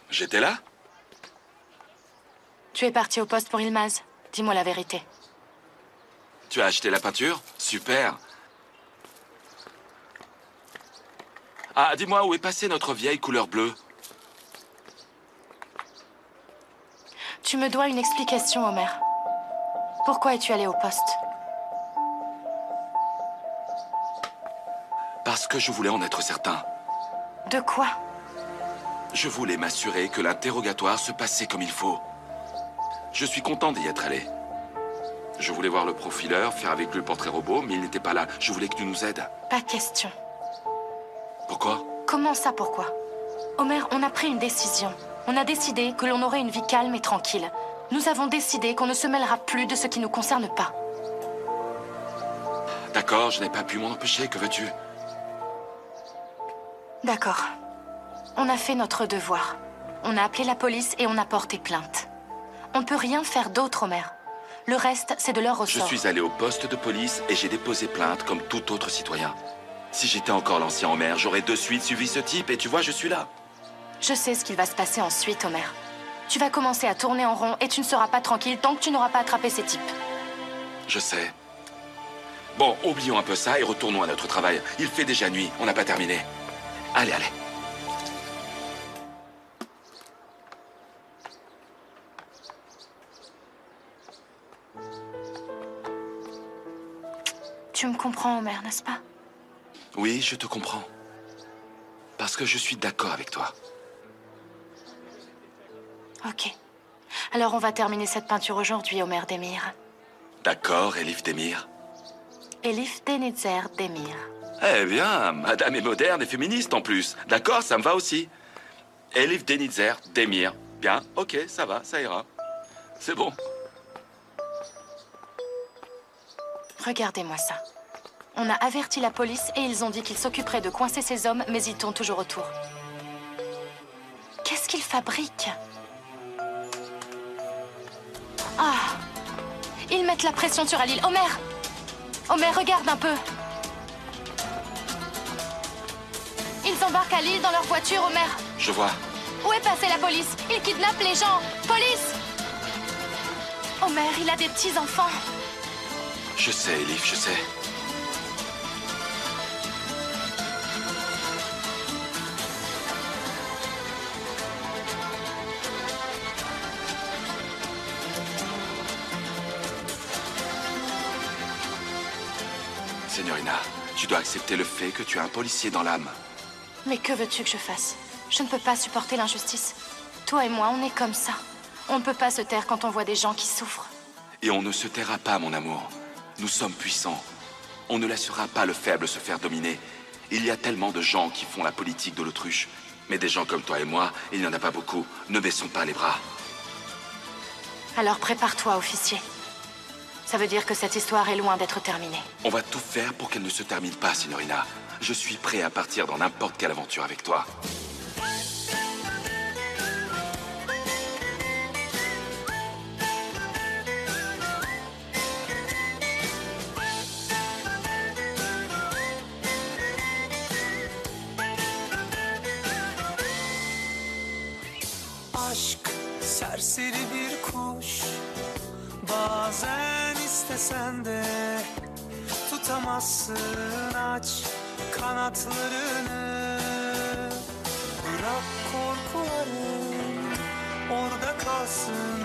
J'étais là? Tu es parti au poste pour Ilmaz. Dis-moi la vérité. Tu as acheté la peinture? Super. Ah, dis-moi, où est passée notre vieille couleur bleue? Tu me dois une explication, Homer. Pourquoi es-tu allé au poste? Parce que je voulais en être certain. De quoi? Je voulais m'assurer que l'interrogatoire se passait comme il faut. Je suis content d'y être allé. Je voulais voir le profileur, faire avec lui le portrait robot, mais il n'était pas là. Je voulais que tu nous aides. Pas question. Pourquoi? Comment ça, pourquoi? Homer, on a pris une décision. On a décidé que l'on aurait une vie calme et tranquille. Nous avons décidé qu'on ne se mêlera plus de ce qui ne nous concerne pas. D'accord, je n'ai pas pu m'en empêcher, que veux-tu? D'accord. On a fait notre devoir. On a appelé la police et on a porté plainte. On ne peut rien faire d'autre, Homer. Le reste, c'est de leur Je ressort. suis allé au poste de police et j'ai déposé plainte comme tout autre citoyen. Si j'étais encore l'ancien Homer, j'aurais de suite suivi ce type et tu vois, je suis là. Je sais ce qu'il va se passer ensuite, Homer. Tu vas commencer à tourner en rond et tu ne seras pas tranquille tant que tu n'auras pas attrapé ces types. Je sais. Bon, oublions un peu ça et retournons à notre travail. Il fait déjà nuit, on n'a pas terminé. Allez, allez. Tu me comprends, Homer, n'est-ce pas? Oui, je te comprends. Parce que je suis d'accord avec toi. Ok. Alors on va terminer cette peinture aujourd'hui, Homer Demir. D'accord, Elif Demir. Elif Denitzer Demir. Eh bien, madame est moderne et féministe en plus. D'accord, ça me va aussi. Elif Denitzer Demir. Bien, ok, ça va, ça ira. C'est bon. Regardez-moi ça. On a averti la police et ils ont dit qu'ils s'occuperaient de coincer ces hommes, mais ils tournent toujours autour. Qu'est-ce qu'ils fabriquent? Ah! Ils mettent la pression sur Alil. Homer! Homer, regarde un peu. Ils embarquent Alil dans leur voiture, Homer. Je vois. Où est passée la police? Ils kidnappent les gens. Police! Homer, il a des petits-enfants. Je sais, Elif, je sais. Signorina, tu dois accepter le fait que tu es un policier dans l'âme. Mais que veux-tu que je fasse? Je ne peux pas supporter l'injustice. Toi et moi, on est comme ça. On ne peut pas se taire quand on voit des gens qui souffrent. Et on ne se taira pas, mon amour. Nous sommes puissants. On ne laissera pas le faible se faire dominer. Il y a tellement de gens qui font la politique de l'autruche. Mais des gens comme toi et moi, il n'y en a pas beaucoup. Ne baissons pas les bras. Alors prépare-toi, officier. Ça veut dire que cette histoire est loin d'être terminée. On va tout faire pour qu'elle ne se termine pas, signorina. Je suis prêt à partir dans n'importe quelle aventure avec toi. Aşk serseri bir kuş, bazen istesen de tutamazsın, aç kanatlarını. Bırak korkuların orada kalsın.